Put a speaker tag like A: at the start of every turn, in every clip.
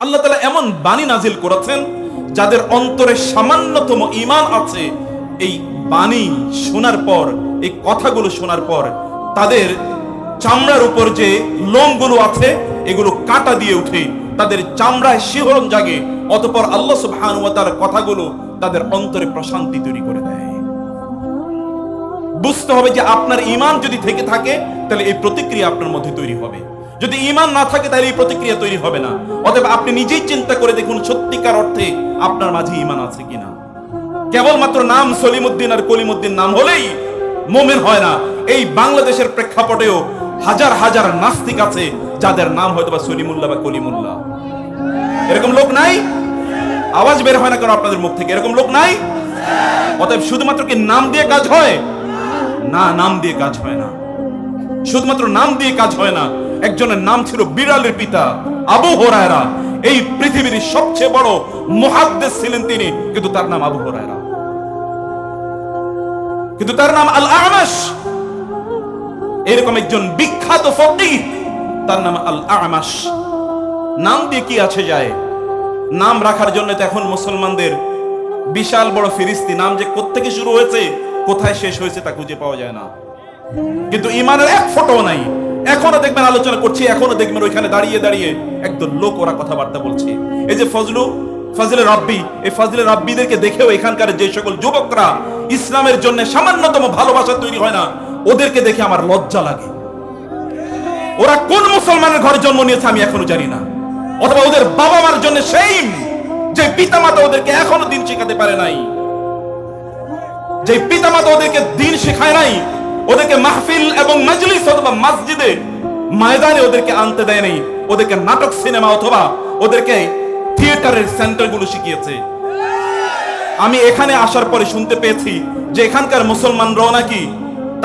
A: আল্লাহ তাআলা এমন বাণী নাজিল করেছেন যাদের অন্তরে সামান্যতম ঈমান আছে, এই বাণী শোনার পর, এই কথাগুলো শোনার পর তাদের চামড়ার উপর যে লোমগুলো আছে এগুলো কাঁটা দিয়ে উঠে, তাদের চামড়ায় শিহরণ জাগে। অতঃপর আল্লাহ সুবহানাহু ওয়া তাআলার কথাগুলো তাদের অন্তরে প্রশান্তি তৈরি করে দেয়। বুঝতে হবে যে আপনার ঈমান যদি থেকে থাকে তাহলে এই প্রতিক্রিয়া আপনার মধ্যে তৈরি হবে, যদি ঈমান না থাকে তাহলে এই প্রতিক্রিয়া তৈরি হবে না। অতএব আপনি নিজেই চিন্তা করে দেখুন সত্যিকার অর্থে আপনার মাঝে ঈমান আছে কিনা। কেবলমাত্র নাম সলিমউদ্দিন আর কলিমউদ্দিন নাম হলেই মুমিন হয় না। এই বাংলাদেশের প্রেক্ষাপটেও হাজার হাজার নাস্তিক আছে যাদের নাম হয়তো বা সলিমুল্লাহ বা কলিমুল্লাহ। এরকম লোক নাই? আওয়াজ বের হয় না কেন আপনাদের মুখ থেকে? এরকম লোক নাই? অতএব শুধুমাত্র কি নাম দিয়ে কাজ হয় না? নাম দিয়ে কাজ হয় না, শুধুমাত্র নাম দিয়ে কাজ হয় না। একজনের নাম ছিল বিড়ালের পিতা আবু হুরায়রা। এই পৃথিবীর সবচেয়ে বড় মুহাদ্দিস ছিলেন তিনি, কিন্তু তার নাম আবু হুরায়রা, কিন্তু তার নাম আল আমাশ। এরকম একজন বিখ্যাত ফকিহ, তার নাম আল আমাশ। নাম দিয়ে কি আছে যায়? নাম রাখার জন্য তো এখন মুসলমানদের বিশাল বড় ফিরিস্তি। নাম যে কোত্থেকে শুরু হয়েছে, কোথায় শেষ হয়েছে তা খুঁজে পাওয়া যায় না। কিন্তু ঈমানের এক ফোঁটাও নাই। এখনো দেখবেন আলোচনা করছি, এখনো দেখবেন ওইখানে দাঁড়িয়ে দাঁড়িয়ে একদল লোক ওরা কথাবার্তা বলছে। এই যে ফজলে রাব্বি, এই ফজলে রাব্বিদেরকে দেখেও এখানকার যে সকল যুবকরা ইসলামের জন্য সামান্যতম ভালোবাসা তৈরি হয় না, ওদেরকে দেখে আমার লজ্জা লাগে। ওরা কোন মুসলমানের ঘরে জন্ম নিয়েছে আমি এখনো জানি না, অথবা ওদের বাবা মার জন্য সেইম যে পিতামাতা ওদেরকে এখনো দিন শেখাতে পারে নাই, যে পিতামাতা ওদেরকে দিন শেখায় নাই, ওদেরকে মাহফিল এবং মজলিস অথবা মসজিদে ময়দানে ওদেরকে আনতে দেয় নাই, ওদেরকে নাটক সিনেমা অথবা ওদেরকে থিয়েটারের সেন্টারগুলো শিখিয়েছে। আমি এখানে আসার পরে শুনতে পেয়েছি যে এখানকার মুসলমানরাও নাকি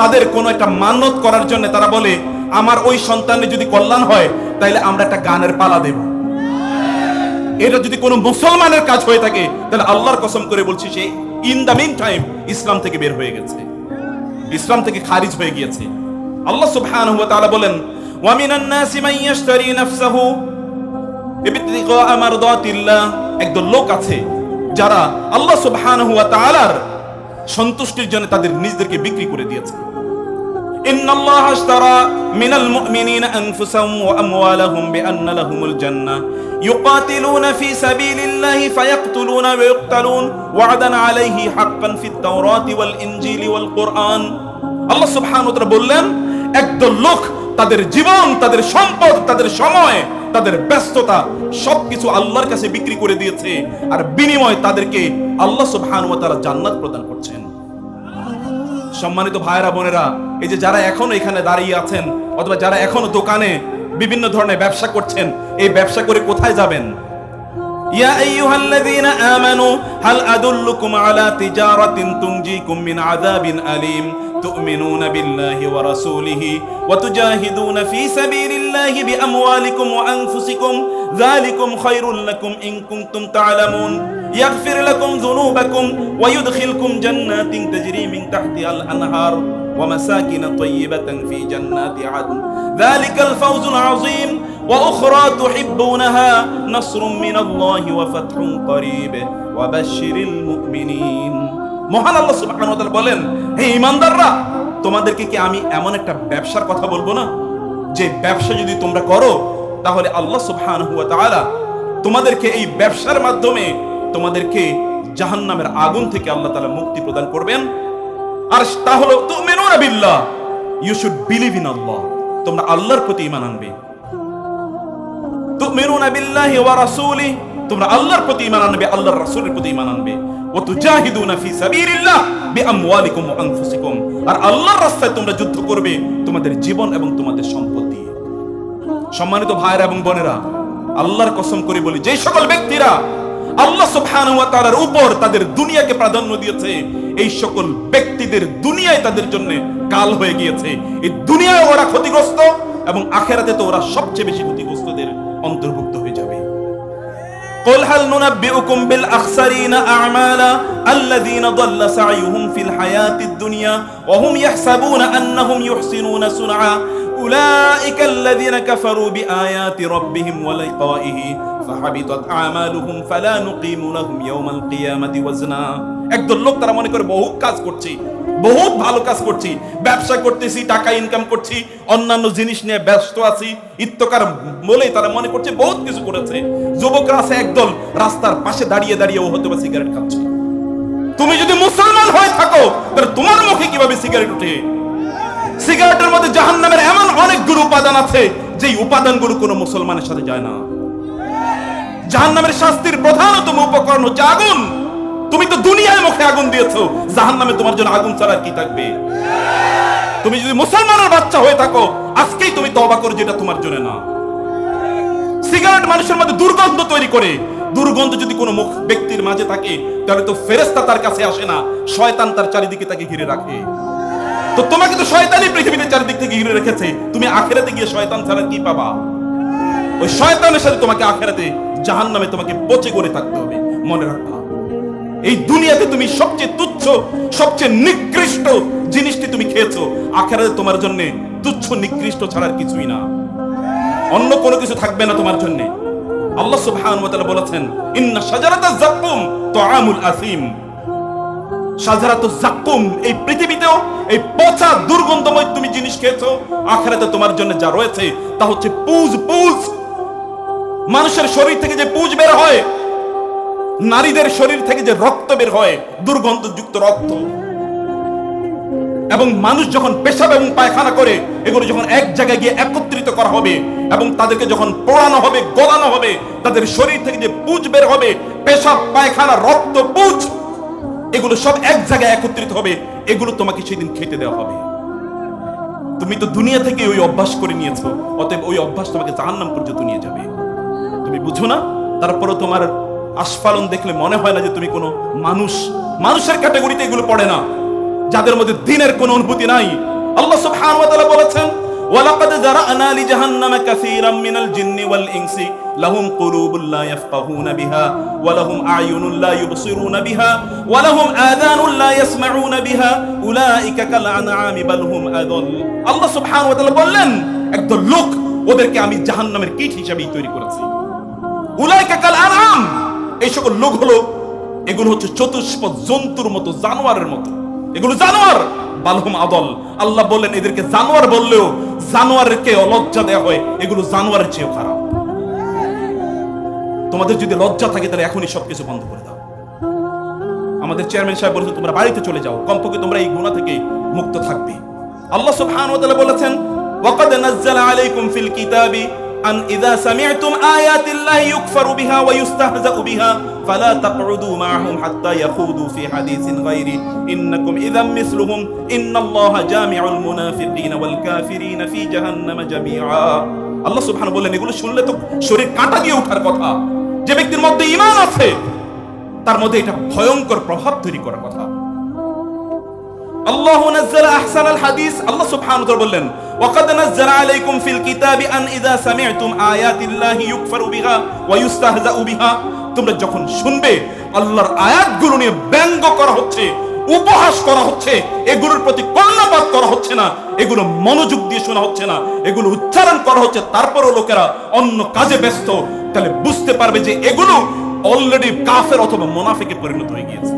A: তাদের কোনো একটা মান্যত করার জন্য তারা বলে, আমার ওই সন্তানের যদি কল্যাণ হয় তাহলে আমরা একটা গানের পালা দেব। এটা যদি কোনো মুসলমানের কাজ হয়ে থাকে তাহলে আল্লাহর কসম করে বলছি সে ইন দ্য মিন টাইম ইসলাম থেকে বের হয়ে গেছে, ইসলাম থেকে খারিজ হয়ে গিয়েছে। আল্লাহ সুবহানাহু ওয়া তাআলা বলেন, ওয়া মিনান নাসি মান ইয়াশতারি নাফসাহু ইবতিগা মারদাতিল্লাহ। একদল লোক আছে যারা আল্লাহ সুবহানাহু ওয়া তাআলার সন্তুষ্টির জন্য তাদের নিজেদেরকে বিক্রি করে দিয়েছে। ইন্নাল্লাহা আশতারা মিনাল মুমিনিনা আনফুসাহুম ওয়া আমওয়ালাহুম বিআন্না লাহুমুল জান্নাহ ইউকাতিলুনা ফি সাবিলিল্লাহি ফায়াকতুলুনা ওয়া ইউকতালুন ওয়া'দান আলাইহি হাক্কান ফিত তাওরাতি ওয়াল ইনজিলি ওয়াল কুরআন। আল্লাহ সুবহানাহু ওয়া তাআলা বললেন, একদল লোক তাদের জীবন, তাদের সম্পদ, তাদের সময়, তাদের ব্যস্ততা সবকিছু আল্লাহর কাছে বিক্রি করে দিয়েছে, আর বিনিময়ে তাদেরকে আল্লাহ সুবহানাহু ওয়া তাআলা জান্নাত প্রদান করছেন। সম্মানিত ভাইরা বোনেরা, এই যে যারা এখনো এখানে দাঁড়িয়ে আছেন অথবা যারা এখনো দোকানে বিভিন্ন ধরনের ব্যবসা করছেন, এই ব্যবসা করে কোথায় যাবেন? ইয়া আইয়ুহাল্লাযীনা আমানু হাল আদুল্লুকুম আলা তিজারাতিন তুনজিকুম মিন আযাবিন আলীম তু'মিনুনা বিল্লাহি ওয়া রাসূলিহি ওয়া তুজাহিদুনা ফি সাবিলিল্লাহি বিআমওয়ালিকুম ওয়া আনফুসিকুম যালিকুম খায়রুল লাকুম ইন কুনতুম তা'লামুন ইয়াগফির লাকুম যুনুবাকুম ওয়া ইউদখিলকুম জান্নাতিন তাজরি মিন তাহতিহাল আনহার ওয়া মাসাকিন তাইয়্যিবাতান ফি জান্নাতি আদন যালিকাল ফাওজুল আযীম ওয়া উখরা তুহিব্বুনাহা নাসরুম মিনাল্লাহি ওয়া ফাতহুন করিব ওয়া বাশশিরিল মুমিনিন। মহান আল্লাহ সুবহানাহু ওয়া তাআলা বলেন, হে ঈমানদাররা, তোমাদেরকে কি আমি এমন একটা ব্যবসার কথা বলবো না, যে ব্যবসা যদি তোমরা করো তাহলে আল্লাহ সুবহানাহু ওয়া তাআলা তোমাদেরকে এই ব্যবসার মাধ্যমে তোমাদেরকে জাহান্নামের আগুন থেকে আল্লাহ তাআলা মুক্তি প্রদান করবেন। আর তা হলো তুমিনুনা বিল্লাহ, ইউ শুড বিলিভ ইন আল্লাহ, তোমরা আল্লাহর প্রতি ঈমান আনবে। তুমিনুনা বিল্লাহি ওয়া রাসূলিহি, তোমরা আল্লাহর প্রতি ঈমান আনবে, আল্লাহর রাসূলের প্রতি ঈমান আনবে। ওয়া তুজাহিদুনা ফি সাবিলিল্লাহ বিআমওয়ালিকুম ওয়া আনফুসিকুম, আর আল্লাহর রাস্তায় তোমরা যুদ্ধ করবে তোমাদের জীবন এবং তোমাদের সম্পদ দিয়ে। সম্মানিত ভাইরা এবং বোনেরা, আল্লাহর কসম করে বলি, যে সকল ব্যক্তিরা আল্লাহ সুবহানাহু ওয়া তাআলার উপর তাদের দুনিয়াকে প্রাধান্য দিয়েছে, এই সকল ব্যক্তিদের দুনিয়ায় তাদের জন্য কাল হয়ে গিয়েছে। এই দুনিয়ায় ওরা ক্ষতিগ্রস্ত এবং আখিরাতে তো ওরা সবচেয়ে বেশি ক্ষতিগ্রস্তদের অন্তর্ভুক্ত হয়ে যাবে। قل هل ننبئكم بالأخسرين أعمالا الذين ضل سعيهم في الحياة الدنيا وهم يحسبون أنهم يحسنون صنعا উলাইকা আল্লাযীনা কাফারু বিআয়াতি রাব্বিহিম ওয়া লিকাইহি ফাহাবিতাত আমালুহুম ফালা নুকিমু লাহুম ইয়াওমাল কিয়ামাতি ওয়াজনা। একদল লোক তারা মনে করে বহুত কাজ করছি, বহুত ভালো কাজ করছি, ব্যবসা করতেছি, টাকা ইনকাম করছি, অন্যান্য জিনিস নিয়ে ব্যস্ত আছি, ইত্তকার বলে তারা মনে করছে বহুত কিছু করেছে। যুবকরা আছে একদল রাস্তার পাশে দাঁড়িয়ে দাঁড়িয়ে ও হয়তো বা সিগারেট খাচ্ছে। তুমি যদি মুসলমান হয়ে থাকো তাহলে তোমার মুখে কিভাবে সিগারেট উঠে? সিগারেটের মধ্যে জাহান্নামের এমন অনেকগুলো উপাদান আছে যেই উপাদানগুলো কোনো মুসলমানের সাথে যায় না। জাহান্নামের শাস্তির প্রধানতম উপকরণ হচ্ছে আগুন। তুমি তো দুনিয়ায় মুখে আগুন দিয়েছো, জাহান্নামে তোমার জন্য আগুন ছাড়া কি থাকবে? তুমি যদি মুসলমানের বাচ্চা হয়ে থাকো আজকেই তুমি তওবা করো, যেটা তোমার জন্য না। সিগারেট মানুষের মধ্যে দুর্গন্ধ তৈরি করে। দুর্গন্ধ যদি কোনো ব্যক্তির মাঝে থাকে তাহলে তো ফেরেশতা তার কাছে আসে না, শয়তান তার চারিদিকে তাকে ঘিরে রাখে। তো তোমাকে তো শয়তানই পৃথিবীতে চারিদিক থেকে ঘিরে রেখেছে, তুমি আখিরাতে গিয়ে শয়তান ছাড়া কি পাবা? ওই শয়তানের সাথে তোমাকে আখিরাতে জাহান্নামে তোমাকে পচে করে থাকতে হবে। মনে রাখবা, এই দুনিয়াতে তুমি সবচেয়ে তুচ্ছ, সবচেয়ে নিকৃষ্ট জিনিসটি তুমি খেয়েছো, আখিরাতে তোমার জন্য তুচ্ছ নিকৃষ্ট ছাড়ার কিছুই না, অন্য কোনো কিছু থাকবে না তোমার জন্য। আল্লাহ সুবহানাহু ওয়া তাআলা বলেছেন, ইন্না শাজারাতাজ যাক্কুম তুআমুল আসিম। শাজারাতুজ যাক্কুম, এই পৃথিবীতেও এই পচা দুর্গন্ধময় তুমি জিনিস খেয়েছো, আখিরাতে তোমার জন্য যা রয়েছে তা হচ্ছে পুজ। মানুষের শরীর থেকে যে পুজ বের হয়, নারীদের শরীর থেকে যে রক্ত বের হয়, দুর্গন্ধযুক্ত রক্ত, এবং মানুষ যখন পেশাব এবং পায়খানা করে এগুলো যখন এক জায়গায় গিয়ে একত্রিত করা হবে এবং তাদেরকে যখন পোড়ানো হবে, গলানো হবে, তাদের শরীর থেকে যে পুজ বের হবে, পেশাব পায়খানা রক্ত পুজ, এগুলো সব এক জায়গায় একত্রিত হবে, এগুলো তোমাকে সেদিন খেতে দেওয়া হবে। তুমি তো দুনিয়া থেকে ওই অভ্যাস করে নিয়েছো, অতএব ওই অভ্যাস তোমাকে জাহান্নাম পর্যন্ত নিয়ে যাবে। তুমি বুঝো না, তারপরে তোমার আস্ফালন দেখলে মনে হয় না যে তুমি কোনো মানুষের ক্যাটাগরিতে এগুলো পড়ে না, যাদের মধ্যে দিনের কোনো অনুভূতি নাই। আল্লাহ সুবহানাহু ওয়া তাআলা বলেছেন, ওয়ালাকাদ যারানা লিজাহান্নামা কাসীরাম মিনাল জিন্নি ওয়াল ইনসি লাহুম কুলুবুন লা ইয়াফকাহুনা বিহা ওয়া লাহুম আ'য়ুনুন লা ইউবসিরুনা বিহা ওয়া লাহুম আযানুন লা ইয়াসমাউনা বিহা উলাইকা কাল আনআমি বাল হুম আযাল। আল্লাহ সুবহানাহু ওয়া তাআলা বললেন, একদল লোক, ওদেরকে আমি জাহান্নামের কীট হিসেবেই তৈরি করেছি। উলাইকা কাল আনআম, এই সকল লোক হলো, এগুলো হচ্ছে চতুষ্পদ জন্তুর মতো, জানোয়ারের মতো, এগুলো জানোয়ার। বালহুম আদল, আল্লাহ বললেন এদেরকে জানোয়ার বললেও জানোয়ারকে লজ্জা দেওয়া হয়, এগুলো জানোয়ারের চেয়েও খারাপ। তোমাদের যদি লজ্জা থাকে তাহলে এখনই সবকিছু বন্ধ করে দাও। আমাদের চেয়ারম্যান সাহেব বলেছেন তোমরা বাড়িতে চলে যাও, কমপক্ষে তোমরা এই গুনাহ থেকে মুক্ত থাকবে। আল্লাহ সুবহানাহু ওয়া তাআলা বলেছেন, ওয়াকাদ নাযালা আলাইকুম ফিল কিতাবি আন ইযা সামি'তুম আয়াতিল্লাহি ইউকফারু বিহা ওয়া ইউস্তাহজাউ বিহা ফালা তাকউদু মা'আহুম হাত্তা ইয়াখুদু ফি হাদিসিন গায়রি ইন্নাকুম ইযাম মিসলুহুম ইন্নাল্লাহা জামিউল মুনাফিকিনা ওয়াল কাফিরিনা ফি জাহান্নামা জামিআ। আল্লাহ সুবহানাহু বলেন, এগুলো শুনলে তো শরীর কাঁটা দিয়ে ওঠার কথা। যে ব্যক্তির মধ্যে ঈমান আছে তার মধ্যে এটা ভয়ঙ্কর প্রভাব তৈরি করার কথা। আল্লাহু নাযালা আহসানাল হাদিস, আল্লাহ সুবহানাহু ওয়া তাআলা বললেন, ওয়াকাদ নাযালা আলাইকুম ফিল কিতাবি আন ইযা সামি'তুম আয়াতিল্লাহি ইউকফারু বিহা ওয়া ইউস্তাহজাউ বিহা। তোমরা যখন শুনবে আল্লাহর আয়াতগুলো নিয়ে ব্যঙ্গ করা হচ্ছে, উপহাস করা হচ্ছে, এগুলোর প্রতি কর্ণপাত করা হচ্ছে না, এগুলো মনোযোগ দিয়ে শোনা হচ্ছে না, এগুলো উচ্চারণ করা হচ্ছে, তারপরও লোকেরা অন্য কাজে ব্যস্ত, তাহলে বুঝতে পারবে যে এগুলো অলরেডি কাফের অথবা মুনাফিকে পরিণত হয়ে গিয়েছে।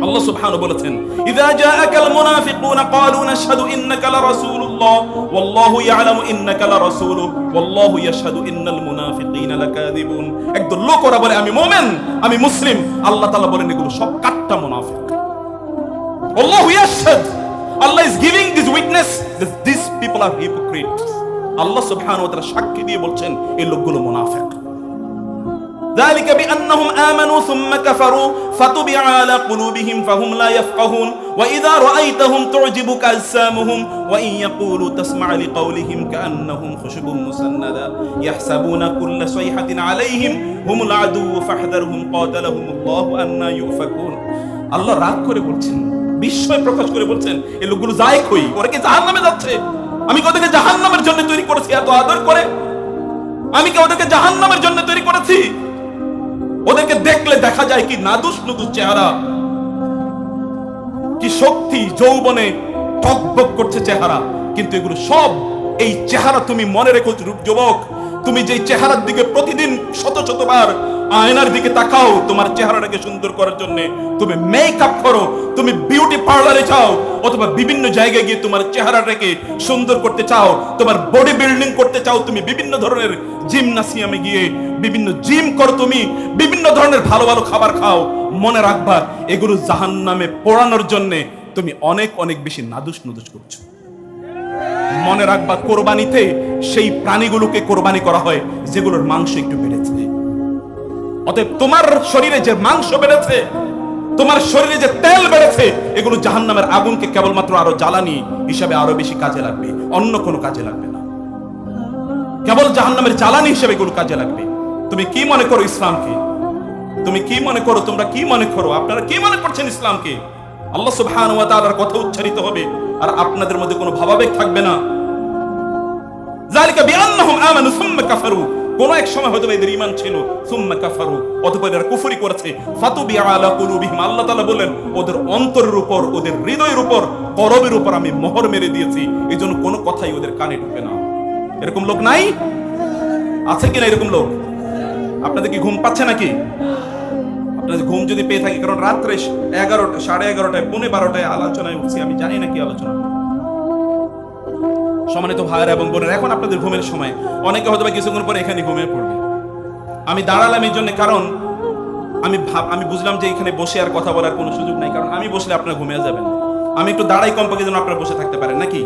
A: আল্লাহ সুবহানাহু বলেছেন, ইযা জাআকাল মুনাফিকুনা ক্বালু নাশহাদু ইন্নাকা লারাসূলুল্লাহ ওয়াল্লাহু ইয়ালামু ইন্নাকা লারাসূলু ওয়াল্লাহু ইয়াশহাদু ইন্নাল মুনাফিকিনা লাকাযিবুন। একদল লোক ওরা বলে আমি মুমিন, আমি মুসলিম, আল্লাহ তাআলা বলেন এগুলো সব কাট্টা মুনাফিক। আল্লাহু ইয়াশহাদ, আল্লাহ is giving this witness that these people are hypocrites। আল্লাহ সুবহানাহু ওয়া তাআলা সাক্ষী দিয়ে বলছেন এই লোকগুলো মুনাফিক। ذلك بأنهم آمنوا ثم كفروا فطبع على قلوبهم فهم لا يفقهون وإذا رأيتهم تعجبك أجسامهم وإن يقولوا تسمع لقولهم كأنهم خشب مسندة يحسبون كل صيحة عليهم هم العدو فاحذرهم قاتلهم الله أنى يؤفكون। আল্লাহ রাগ করে বলছেন, বিস্ময় প্রকাশ করে বলছেন এই লোকগুলো যায় কই, ওরা কি জাহান্নামে যাচ্ছে? আমি কি ওদেরকে জাহান্নামের জন্য তৈরি করেছি এত আদর করে? আমি কি ওদেরকে জাহান্নামের জন্য তৈরি করেছি? ওদেরকে দেখলে দেখা যায় কি নাদুস নুদুস চেহারা, কি শক্তি, যৌবনে টকবক করছে চেহারা, কিন্তু এগুলো সব এই চেহারা, তুমি মনে রেখো যুবক, তুমি যে চেহারার দিকে প্রতিদিন শত শতবার আয়নার দিকে তাকাও তোমার চেহারাটাকে সুন্দর করার জন্য, তুমি মেকআপ করো, তুমি বিউটি পার্লারে যাও, অথবা বিভিন্ন জায়গায় গিয়ে তোমার চেহারাটাকে সুন্দর করতে চাও, তোমার বডি বিল্ডিং করতে চাও, তুমি বিভিন্ন ধরনের জিমনাসিয়ামে গিয়ে বিভিন্ন জিম করো, তুমি বিভিন্ন ধরনের ভালো ভালো খাবার খাও, মনে রাখবা এগুলো জাহান্নামে পোড়ানোর জন্য তুমি অনেক অনেক বেশি নাদুস নুদুস করছো। মনে রাখবা কোরবানিতে সেই প্রাণীগুলোকে কোরবানি করা হয় যেগুলোর মাংস একটু বেড়েছে। অতএব তোমার শরীরে যে মাংস বেড়েছে, তোমার শরীরে যে তেল বেড়েছে, এগুলো জাহান্নামের আগুনকে কেবলমাত্র আরো জ্বালানি হিসাবে আরো বেশি কাজে লাগবে, অন্য কোনো কাজে লাগবে না। কেবল জাহান্নামের জ্বালানি হিসেবে এগুলো কাজে লাগবে। তুমি কি মনে করো ইসলামকে? তুমি কি মনে করো? তোমরা কি মনে করো? আপনারা কি মনে করছেন ইসলামকে? আল্লাহ সুবহানাহু ওয়া তাআলার কথা উচ্চারিত হবে আর আপনাদের মধ্যে কোনো ভাবাবেগ থাকবে না। যালিকা বিআন্নাহুম আমানু সুম্মা কাফারু, কোন এক সময় হয়তো এদের ঈমান ছিল, সুম্মা কাফারু, অতঃপর এরা কুফরি করেছে, ফাতুবিআ আলা কুলুবিহিম, আল্লাহ তাআলা বলেন ওদের অন্তরের উপর, ওদের হৃদয়ের উপর, কলবের উপর আমি মোহর মেরে দিয়েছি, এইজন্য কোনো কথাই ওদের কানে ঢোকে না। এরকম লোক নাই? আছে কিনা এরকম লোক? আপনাদের কি ঘুম পাচ্ছে নাকি? আপনাদের ঘুম যদি পেয়ে থাকে, কারণ রাত্রে 11টা, 11:30, 12:30 আলোচনায় উঠছি, আমি জানি না কি আলোচনা। সম্মানিত ভাইয়েরা এবং বোনেরা, এখন আপনাদের ঘুমের সময়, অনেকে হয়তো কিছুক্ষণ পরে এখানে ঘুমিয়ে পড়বে। আমি দাঁড়ালাম এই জন্য, কারণ আমি বুঝলাম যে এখানে বসে আর কথা বলার কোনো সুযোগ নাই, কারণ আমি বসলে আপনারা ঘুমিয়ে যাবেন। আমি একটু দাঁড়াই কমপক্ষে যেন আপনারা বসে থাকতে পারেন, নাকি?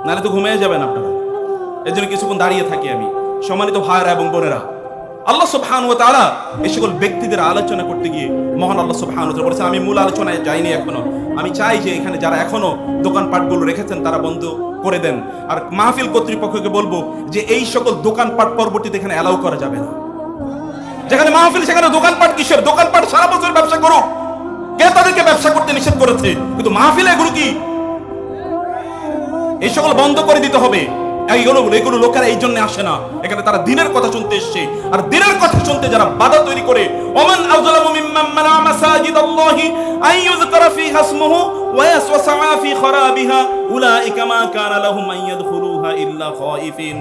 A: নাহলে তো ঘুমিয়ে যাবেন আপনারা। এর জন্য কিছুক্ষণ দাঁড়িয়ে থাকি আমি। সম্মানিত ভাইয়েরা এবং বোনেরা, আল্লাহ সুবহানাহু ওয়া তাআলা এই সকল ব্যক্তিদের আলোচনা করতে গিয়ে মহান আল্লাহ সুবহানাহু ওয়া তাআলা বলেছেন, আমি মূল আলোচনায় যাইনি এখনো। আমি চাই যে এখানে যারা এখনো দোকানপাটগুলো রেখেছেন তারা বন্ধ করে দেন। আর মাহফিল কর্তৃপক্ষকে বলবো যে এই সকল দোকানপাট পরবর্তীতে এখানে অ্যালাউ করা যাবে না। যেখানে মাহফিল সেখানে দোকানপাট কিসের? দোকানপাট সারা বছর ব্যবসা করুক, কে তাদেরকে ব্যবসা করতে নিষেধ করেছে? কিন্তু মাহফিলে এগুলো কি? এই সকল বন্ধ করে দিতে হবে। এগুলো লোকেরা এই জন্য আসে না, এখানে তারা দিনের কথা শুনতে এসছে। আর দিনের কথা শুনতে যারা বাধা তৈরি করে, ওমান আযলামু মিম্মান মানা মাসাজিদাল্লাহি আইয়ুযকারা ফিহা ইসমুহু ওয়া ইয়াসওয়া ফি খরাবিহা উলাইকা মা কানা লাহুম আন ইয়াদখুলুহা ইল্লা খাইফিন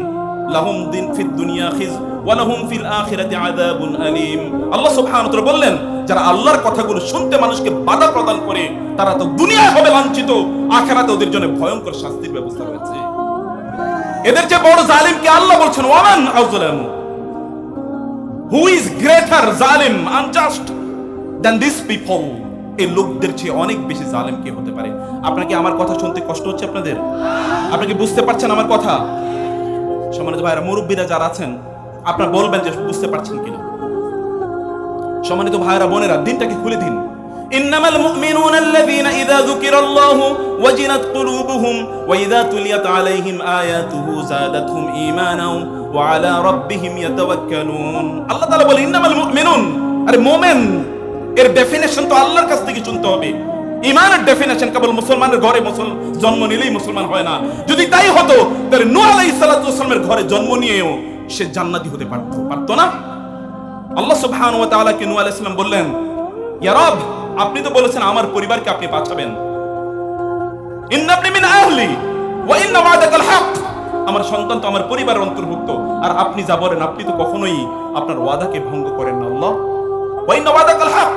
A: লাহুম ফিদ দুনিয়া খিজ ওয়া লাহুম ফিল আখিরাতি আযাবুন আলীম। আল্লাহ সুবহানাহু ওয়া তাআলা বললেন, যারা আল্লাহর কথাগুলো শুনতে মানুষকে বাধা প্রদান করে তারা তো দুনিয়ায় হবে লাঞ্ছিত, আখিরাতে ওদের জন্য ভয়ঙ্কর শাস্তির ব্যবস্থা রয়েছে। এদের যে বড় জালিমকে আল্লাহ বলছেন, ওয়ামান আযলামু, হু ইজ গ্রেটার জালিম, আনজাস্ট দ্যান দিস পিপল। এই লোকদের চেয়ে অনেক বেশি জালিম কে হতে পারে? আপনাকে আমার কথা শুনতে কষ্ট হচ্ছে? আপনাদের, আপনাকে বুঝতে পারছেন আমার কথা? সম্মানিত ভাইরা, মুরব্বীরা যারা আছেন আপনারা বলবেন যে বুঝতে পারছেন কিনা। সম্মানিত ভাইরা বোনেরা, দিনটাকে খুলে দিন। ইন্নামাল মুমিনুনা আল্লাযীনা ইযা যুকিরাল্লাহু ওয়াজিলাত কুলুবুহুম ওয়া ইযা তুলিয়াত আলাইহিম আয়াতুহু যাদাতহুম ঈমানাও ওয়া আলা রাব্বিহিম ইয়াতাওয়াক্কালুন। আল্লাহ তাআলা বলেন ইন্নামাল মুমিনুন, আরে মুমিন এর ডেফিনিশন তো আল্লাহর কাছ থেকে শুনতে হবে। ঈমানের ডেফিনিশন কেবল মুসলমানের ঘরে জন্ম নিলেই মুসলমান হয় না। যদি তাই হতো তাহলে নূহ আলাইহিস সালাতু ওয়াস সালামের ঘরে জন্ম নিয়েও সে জান্নাতি হতে পারতো না? আল্লাহ সুবহানাহু ওয়া তাআলা কে নূহ আলাইহিস সালাম বললেন, ইয়া রব, আপনি তো বলেছেন আমার পরিবারকে আপনি বাঁচাবেন। ইন্নাবনি মিন আহলি ওয়া ইন্না ওয়াদাকাল হক, আমার সন্তান তো আমার পরিবারের অন্তর্ভুক্ত, আর আপনি যা বলেন আপনি তো কখনোই আপনার ওয়াদাকে ভঙ্গ করেন না। আল্লাহ ওয়া ইন্না ওয়াদাকাল হক,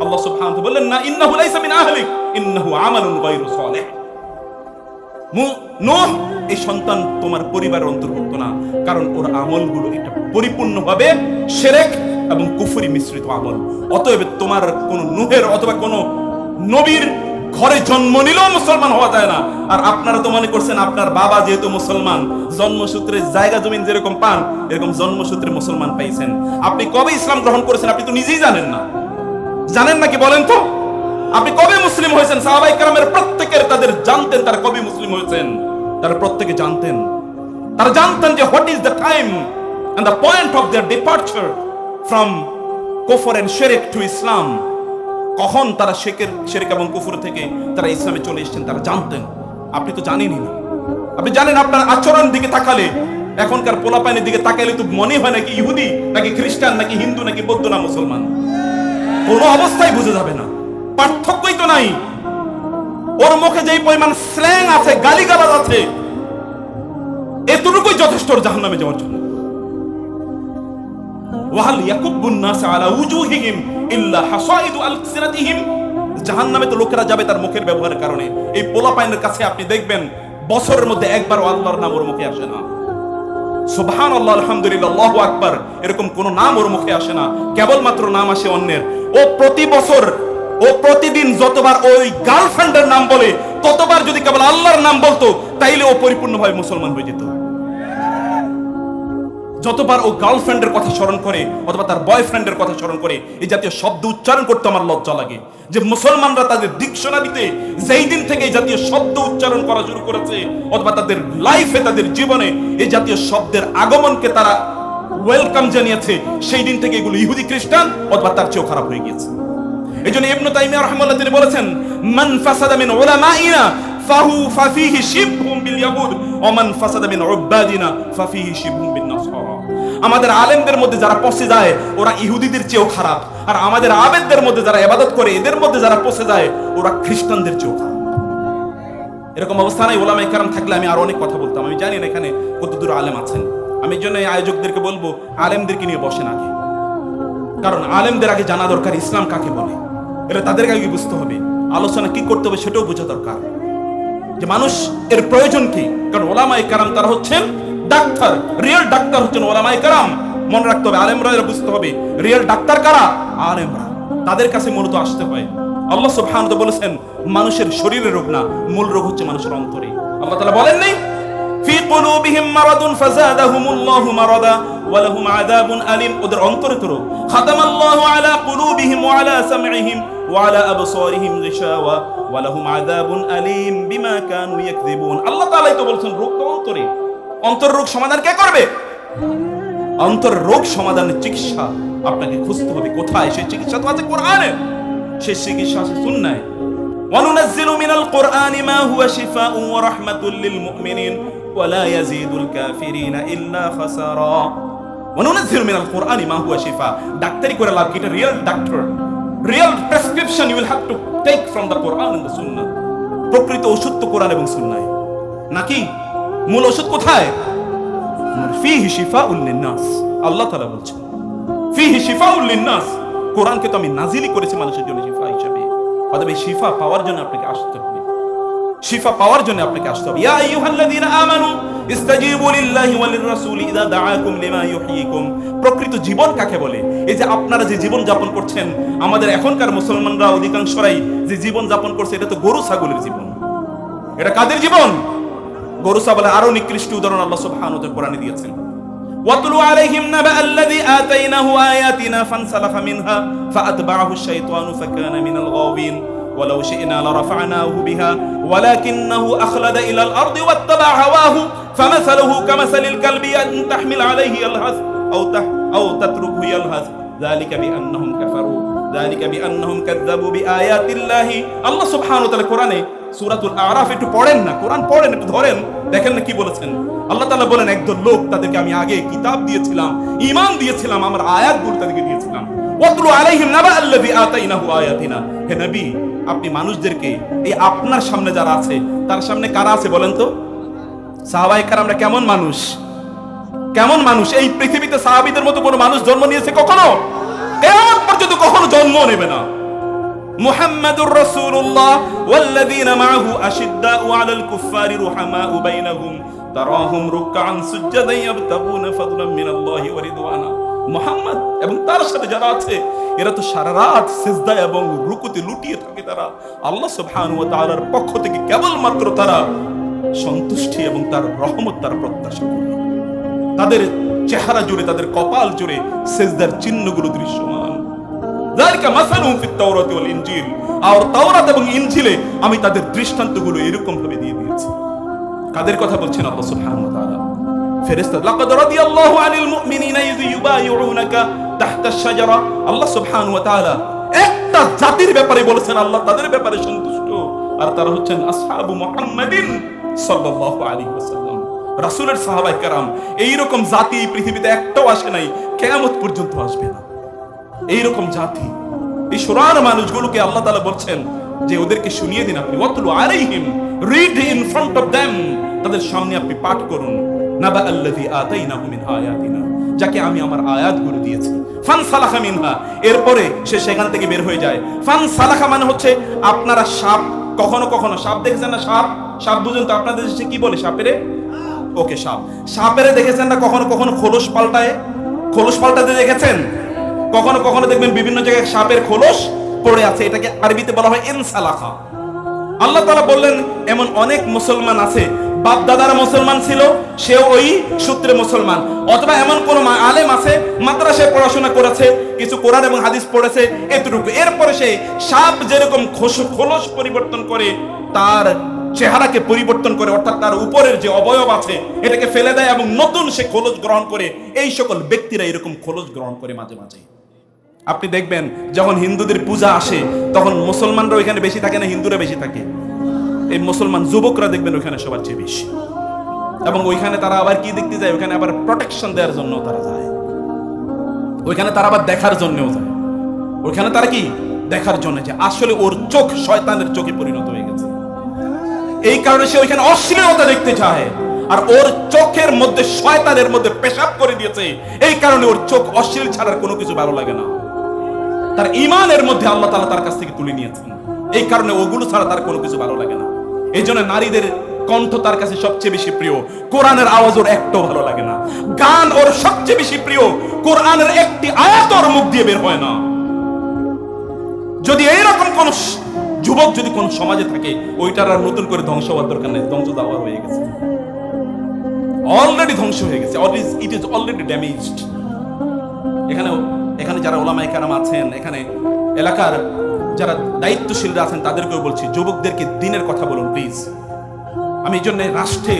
A: আল্লাহ সুবহানাহু ওয়া তাআলা বললেন না, ইন্নাহু লাইসা মিন আহলিক ইন্নাহু আমালুন গায়রু সালিহ। নূহ, এই সন্তান তোমার পরিবারের অন্তর্ভুক্ত না, কারণ ওর আমলগুলো এটা পরিপূর্ণভাবে শিরক এবং কুফরি মিশ্রিত আমল। অতএব তোমার কোন নূহের অথবা কোন নবীর ঘরে জন্ম নিলেও মুসলমান হওয়া যায় না। আর আপনারা তো মনে করছেন আপনার বাবা যেহেতু মুসলমান, জন্মসূত্রে জায়গা জমিন যেরকম পান এরকম জন্মসূত্রে মুসলমান পাইছেন। আপনি কবে ইসলাম গ্রহণ করেছেন আপনি তো নিজেই জানেন না। জানেন নাকি বলেন তো? আপনি কবে মুসলিম হয়েছেন? সাহাবায়ে কেরামের প্রত্যেকের তাদের জানতেন তারা কবে মুসলিম হয়েছেন, তারা প্রত্যেকে জানতেন। তারা জানতেন যে what is the time and the point of their departure from কুফর এন্ড শিরক টু ইসলাম। কখন তারা শিরক এবং কুফর থেকে তারা ইসলামে চলে এসেছেন তারা জানতেন। আপনি তো জানেনই না। আপনি জানেন আপনার আচরণ দিকে তাকালে, এখনকার পোলাপাইনের দিকে তাকালে তো মনে হয় নাকি ইহুদি নাকি খ্রিস্টান নাকি হিন্দু নাকি বৌদ্ধ না মুসলমান, কোনো অবস্থায় বুঝে যাবে না, পার্থক্যই তো নাই। ওর মুখে যেই পরিমাণ স্ল্যাং আছে, গালিগালাজ আছে, এতটুকুই যথেষ্ট ওর জাহান্নামে যাওয়ার জন্য। ওয়াহাল ইয়াকুবুন নাস আলা উজুহিহিম ইল্লা হাসাইদু আলসিনাতিহিম, জাহান্নামে তো লোকেরা যাবে তার মুখের ব্যবহারের কারণে। এই পোলাপাইনের কাছে আপনি দেখবেন বছরের মধ্যে একবার আল্লাহর নাম ওর মুখে আসে না। সুবহানাল্লাহ, আলহামদুলিল্লাহ, আল্লাহু আকবার, এরকম কোন নাম ওর মুখে আসে না, কেবলমাত্র নাম আসে অন্যের। ও প্রতি বছর, ও প্রতিদিন যতবার ওই গার্লফ্রেন্ডের নাম বলে, ততবার যদি কেবল আল্লাহর নাম বলতো, তাইলে ও পরিপূর্ণভাবে মুসলমান হয়ে যেত। যতবার ও গার্লফ্রেন্ডের কথা স্মরণ করে অথবা তার বয়ফ্রেন্ডের কথা স্মরণ করে, এই জাতীয় শব্দ উচ্চারণ করতে আমার লজ্জা লাগে যে মুসলমানরা তাদের ডিকশনারিতে যেই দিন থেকে এই জাতীয় শব্দ উচ্চারণ করা শুরু করেছে অথবা তাদের লাইফে, তাদের জীবনে এই জাতীয় শব্দের আগমনকে তারা ওয়েলকাম জানিয়েছে, সেই দিন থেকে এগুলো ইহুদি, খ্রিস্টান অথবা তার চেয়েও খারাপ হয়ে গিয়েছে। এই জন্য ইবনে তাইমিয়া রাহিমাহুল্লাহ তিনি বলেছেন, মান ফাসাদা মিন উলামাইনা ফাফিহি শিবহুম বিল ইয়াহুদ ওয়া মান ফাসাদা মিন উবাদিনা ফাফিহি শিবহুম বিন নাসারা। আমাদের আলেমদের মধ্যে যারা পচে যায় ওরা ইহুদিদের চেয়েও খারাপ, আর আমাদের আবেদদের মধ্যে যারা ইবাদত করে এদের মধ্যে যারা পচে যায় ওরা খ্রিস্টানদের চেয়েও খারাপ। এরকম অবস্থা নাই ওলামায়ে কেরাম থাকলে আমি আরো অনেক কথা বলতাম। আমি জানি না এখানে কতদূর আলেম আছেন। আমি এর জন্য আয়োজকদেরকে বলবো আলেমদেরকে নিয়ে বসেন আগে, কারণ আলেমদের আগে জানা দরকার ইসলাম কাকে বলে, এটা তাদেরকে আগে বুঝতে হবে। আলোচনা কি করতে হবে সেটাও বোঝা দরকার, যে মানুষ এর প্রয়োজন কি। কারণ ওলামায়ে কেরাম তারা হচ্ছেন ডাক্তার, রিয়েল ডাক্তার হচ্ছেন ওলামায়ে কেরাম। মনে রাখতে হবে, আলেমরা এরা বুঝতে হবে রিয়েল ডাক্তার কারা, আলেমরা। তাদের কাছে মূলত আসতে হয়। আল্লাহ সুবহানাহু ওয়া তাআলা বলেছেন মানুষের শরীরের রোগ না, মূল রোগ হচ্ছে মানুষের অন্তরে। আল্লাহ তাআলা বলেন নাই ফি কুলুবিহিম মারাদুন ফাযাদাহুমুল্লাহু মারাদা ওয়া লাহুম আযাবুন আলীম, ওদের অন্তরে তো রোগ। খাতামাল্লাহু আলা কুলুবিহিম ওয়া আলা সামঈহিম ওয়া আলা আবসারিহিম গিশাওয়া ওয়া লাহুম আযাবুন আলীম বিমা কানু ইয়াকযিবুন। আল্লাহ তাআলাই তো বলেছেন রোগ তো অন্তরে। অন্তর রোগ সমাধান কে করবে? অন্তর রোগ সমাধানের চিকিৎসা আপনাকে খুঁজতে হবে কোথায়। সেই চিকিৎসা তো আছে কোরআনে, সেই চিকিৎসা আছে সুন্নাহে। ওয়ানুনাজ্জিলু মিনাল কুরআনি মা হুয়া শিফাউন ওয়া রাহমাতুল লিল মুমিনিন ওয়া লা ইয়াজিদুল কাফিরিনা ইল্লা খাসারা। ওয়ানুনাজ্জিলু মিনাল কুরআনি মা হুয়া শিফা, ডাক্তারি করে লাভ কি? এটা real doctor, real prescription you will have to take from the Quran and the সুন্নাহ। প্রকৃত ওষুধ তো কোরআন এবং সুন্নাহে, নাকি মূল ওষুধ কোথায়? ফিহি শিফাউল লিন্নাস, আল্লাহ তাআলা বলছেন ফিহি শিফাউল লিন্নাস। কোরআনকে তো আমি নাজিলই করেছি মানুষের জন্য শিফা হিসেবে। অতএব এই শিফা পাওয়ার জন্য আপনাকে আসতে হবে, শিফা পাওয়ার জন্য আপনাকে আসতে হবে। ইয়া আইয়ুহাল্লাযীনা আমানু ইসতাজিবু লিল্লাহি ওয়া লির-রাসূলি ইযা দাআকুম লিমা ইউহয়িকুম। প্রকৃত জীবন কাকে বলে? এই যে আপনারা যে জীবন যাপন করছেন, আমাদের এখনকার মুসলমানরা অধিকাংশরাই যে জীবন যাপন করছে এটা তো গরু ছাগলের জীবন। এটা কাদের জীবন? গরু ছাগলের আরো নিকৃষ্ট উদাহরণ আল্লাহ সুবহানাহু ওয়া তাআলা কোরআনে দিয়েছেন। ওয়াতলু আলাইহিম নাবা আল্লাযী আতাইনাহু আয়াতিনা ফানসালাখা মিনহা ফাআতবা'াহু আশ-শাইতানু ফাকানা মিনাল গাওয়িন ওয়ালাউ শি'না লারাফা'নাহু বিহা ওয়ালাকিন্নাহু আখলাদা ইলাল আরদি ওয়াত্তাবা'a হাওয়াহু ফামাসালুহু কামাসালিল কালবি আন তাহমিল আলাইহি ইয়ালহাস আও তাতরুকহু ইয়ালহাস যালিকা বিআন্নাহুম কাফারু যালিকা বিআন্নাহুম কাযযাবু বিআয়াতিল্লাহি। আল্লাহ সুবহানাহু ওয়া তাআলা কোরআনে সূরাতুল আরাফ একটু পড়েন না, কোরআন পড়েন, একটু ধরেন, দেখেন না কি বলেছেন। আল্লাহ তাআলা বলেন একদল লোক, তাদেরকে আমি আগে কিতাব দিয়েছিলাম, ঈমান দিয়েছিলাম, আমার আয়াতগুলো তাদেরকে দিয়েছিলাম। ওয়াতলু আলাইহিম নাবা আল্লাযী আতাইনাহু আয়াতিনা। হে নবী, আপনি মানুষদেরকে, এই আপনার সামনে যারা আছে তার সামনে কারা আছে বলেন তো? সাহাবায়ে কেরামরা কেমন মানুষ, কেমন মানুষ? এই পৃথিবীতে সাহাবীদের মতো কোনো মানুষ জন্ম নিয়েছে কখনো? কিয়ামত পর্যন্ত কখনো জন্ম নেবে না। মুহাম্মাদুর রাসূলুল্লাহ ওয়াল্লাযীনা মাআহু আশিদ্দাউ আলাল কুফফারি রুহামাউ বাইনাহুম তারাহুম রুকআন সুজদান ইয়াবতাগুনা ফাদলাম মিনাল্লাহি ওয়া রিদওয়ানা। মুহাম্মদ এবং তার সাথে যারা আছে এরা তো সারা রাত সিজদা এবং রুকুতে লুটিয়ে থাকে। তারা আল্লাহ সুবহানাহু ওয়া তাআলার পক্ষ থেকে কেবলমাত্র তারা সন্তুষ্টি এবং তার রহমত তারা প্রত্যাশা করে। তাদের চেহারা জুড়ে, তাদের কপাল জুড়ে সিজদার চিহ্নগুলো দৃশ্যমান। যালিকা মাসালুহুম ফিত তাওরাতি ওয়াল ইনজিল। আর তাওরাত এবং ইনজিলে আমি তাদের দৃষ্টান্তগুলো এরকম ভাবে দিয়ে দিয়েছি। কাদের কথা বলছেন আল্লাহ সুবহানাহু ওয়া তাআলা? ফেরেশতা, লাকাদ রাদিয়াল্লাহু আনিল মুমিনিনা ইয ইউবাইউনাকা তাহতা আশ-শাজারা। আল্লাহ সুবহানাহু ওয়া তাআলা একটা জাতির ব্যাপারে বলেছেন আল্লাহ তাদের ব্যাপারে সন্তুষ্ট, আর তারা হচ্ছেন আসহাবু মুহাম্মাদিন সাল্লাল্লাহু আলাইহি ওয়াসাল্লাম, রাসূলের সাহাবায়ে কেরাম। এই রকম জাতি পৃথিবীতে একটাও আসে নাই, কিয়ামত পর্যন্ত আসবে না। এই রকম জাতি, এই সুরার মানুষগুলোকে আল্লাহ তাআলা বলছেন যে ওদেরকে শুনিয়ে দিন আপনি, ওয়াতলু আলাইহিম, read in front of them, তাদের সামনে আপনি পাঠ করুন, নাবা আল্লাযী আতাইনাহু মিন আয়াতিনা, যাকে আমি আমার আয়াতগুলো দিয়েছি। ফানসালাখা মিনহা, এরপরে সে সেখান থেকে বের হয়ে যায়। ফানসালাখা মানে হচ্ছে আপনারা সাপ, কখনো কখনো সাপ দেখেছেন না? সাপ, সাপ বুঝেন তো? আপনাদের দেশে কি বলে সাপেরে? ওকে, সাপ, সাপেরে দেখেছেন না কখনো কখনো খোলস পাল্টায়? খোলস পাল্টাতে দেখেছেন? কখনো কখনো দেখবেন বিভিন্ন জায়গায় সাপের খোলস পড়ে আছে, এটাকে আরবিতে বলা হয় ইনসালাখা। আল্লাহ তাআলা বললেন এমন অনেক মুসলমান আছে, বাপ দাদারা মুসলমান ছিল, সে ওই সূত্রে মুসলমান, অথবা এমন কোন আলেম আছে, মাদ্রাসায় পড়াশোনা করেছে, কিছু কোরআন এবং হাদিস পড়েছে, এতটুকু। এরপরে সে সাপ যেরকম খোলস পরিবর্তন করে, তার চেহারাকে পরিবর্তন করে, অর্থাৎ তার উপরের যে অবয়ব আছে এটাকে ফেলে দেয় এবং নতুন সে খোলস গ্রহণ করে, এই সকল ব্যক্তিরা এরকম খোলস গ্রহণ করে মাঝে মাঝে। আপনি দেখবেন যখন হিন্দুদের পূজা আসে তখন মুসলমানরা ওইখানে বেশি থাকে না হিন্দুরা বেশি থাকে? এই মুসলমান যুবকরা দেখবেন ওইখানে সবার চেয়ে বেশি। এবং ওইখানে তারা আবার কি দেখতে যায়? ওইখানে আবার প্রোটেকশন দেওয়ার জন্য তারা যায়, ওইখানে তারা আবার দেখার জন্যও যায়। ওইখানে তারা কি দেখার জন্য যে আসলে ওর চোখ শয়তানের চোখে পরিণত হয়ে গেছে, এই কারণে সে ওইখানে অশ্লীলতা দেখতে চায়। আর ওর চোখের মধ্যে শয়তানের মধ্যে পেশাব করে দিয়েছে, এই কারণে ওর চোখ অশ্লীল ছাড়ার কোনো কিছু ভালো লাগে না। তার ঈমানের মধ্যে আল্লাহ তাআলা তার কাছ থেকে তুলে নিয়েছেন, এই কারণে ওগুলো ছাড়া তার কোনো কিছু ভালো লাগে না। এই জন্য নারীদের কণ্ঠ তার কাছে সবচেয়ে বেশি প্রিয়, কোরআনের আওয়াজ ওর একটাও ভালো লাগে না। গান ওর সবচেয়ে বেশি প্রিয়, কোরআনের একটি আয়াত ওর মুখ দিয়ে বের হয় না। যদি এইরকম কোন যুবক যদি কোন সমাজে থাকে, ওইটার আর নতুন করে ধ্বংস হওয়ার দরকার নেই, ধ্বংস দেওয়া হয়ে গেছে, অলরেডি ধ্বংস হয়ে গেছে, ইট ইজ অলরেডি ড্যামেজড। এখানে যারা ওলামায়ে কেরাম আছেন, এখানে এলাকার যারা দায়িত্বশীলরা আছেন, তাদেরকেও বলছি, যুবকদেরকে দিনের কথা বলুন প্লিজ। আমি এই জন্য রাষ্ট্রে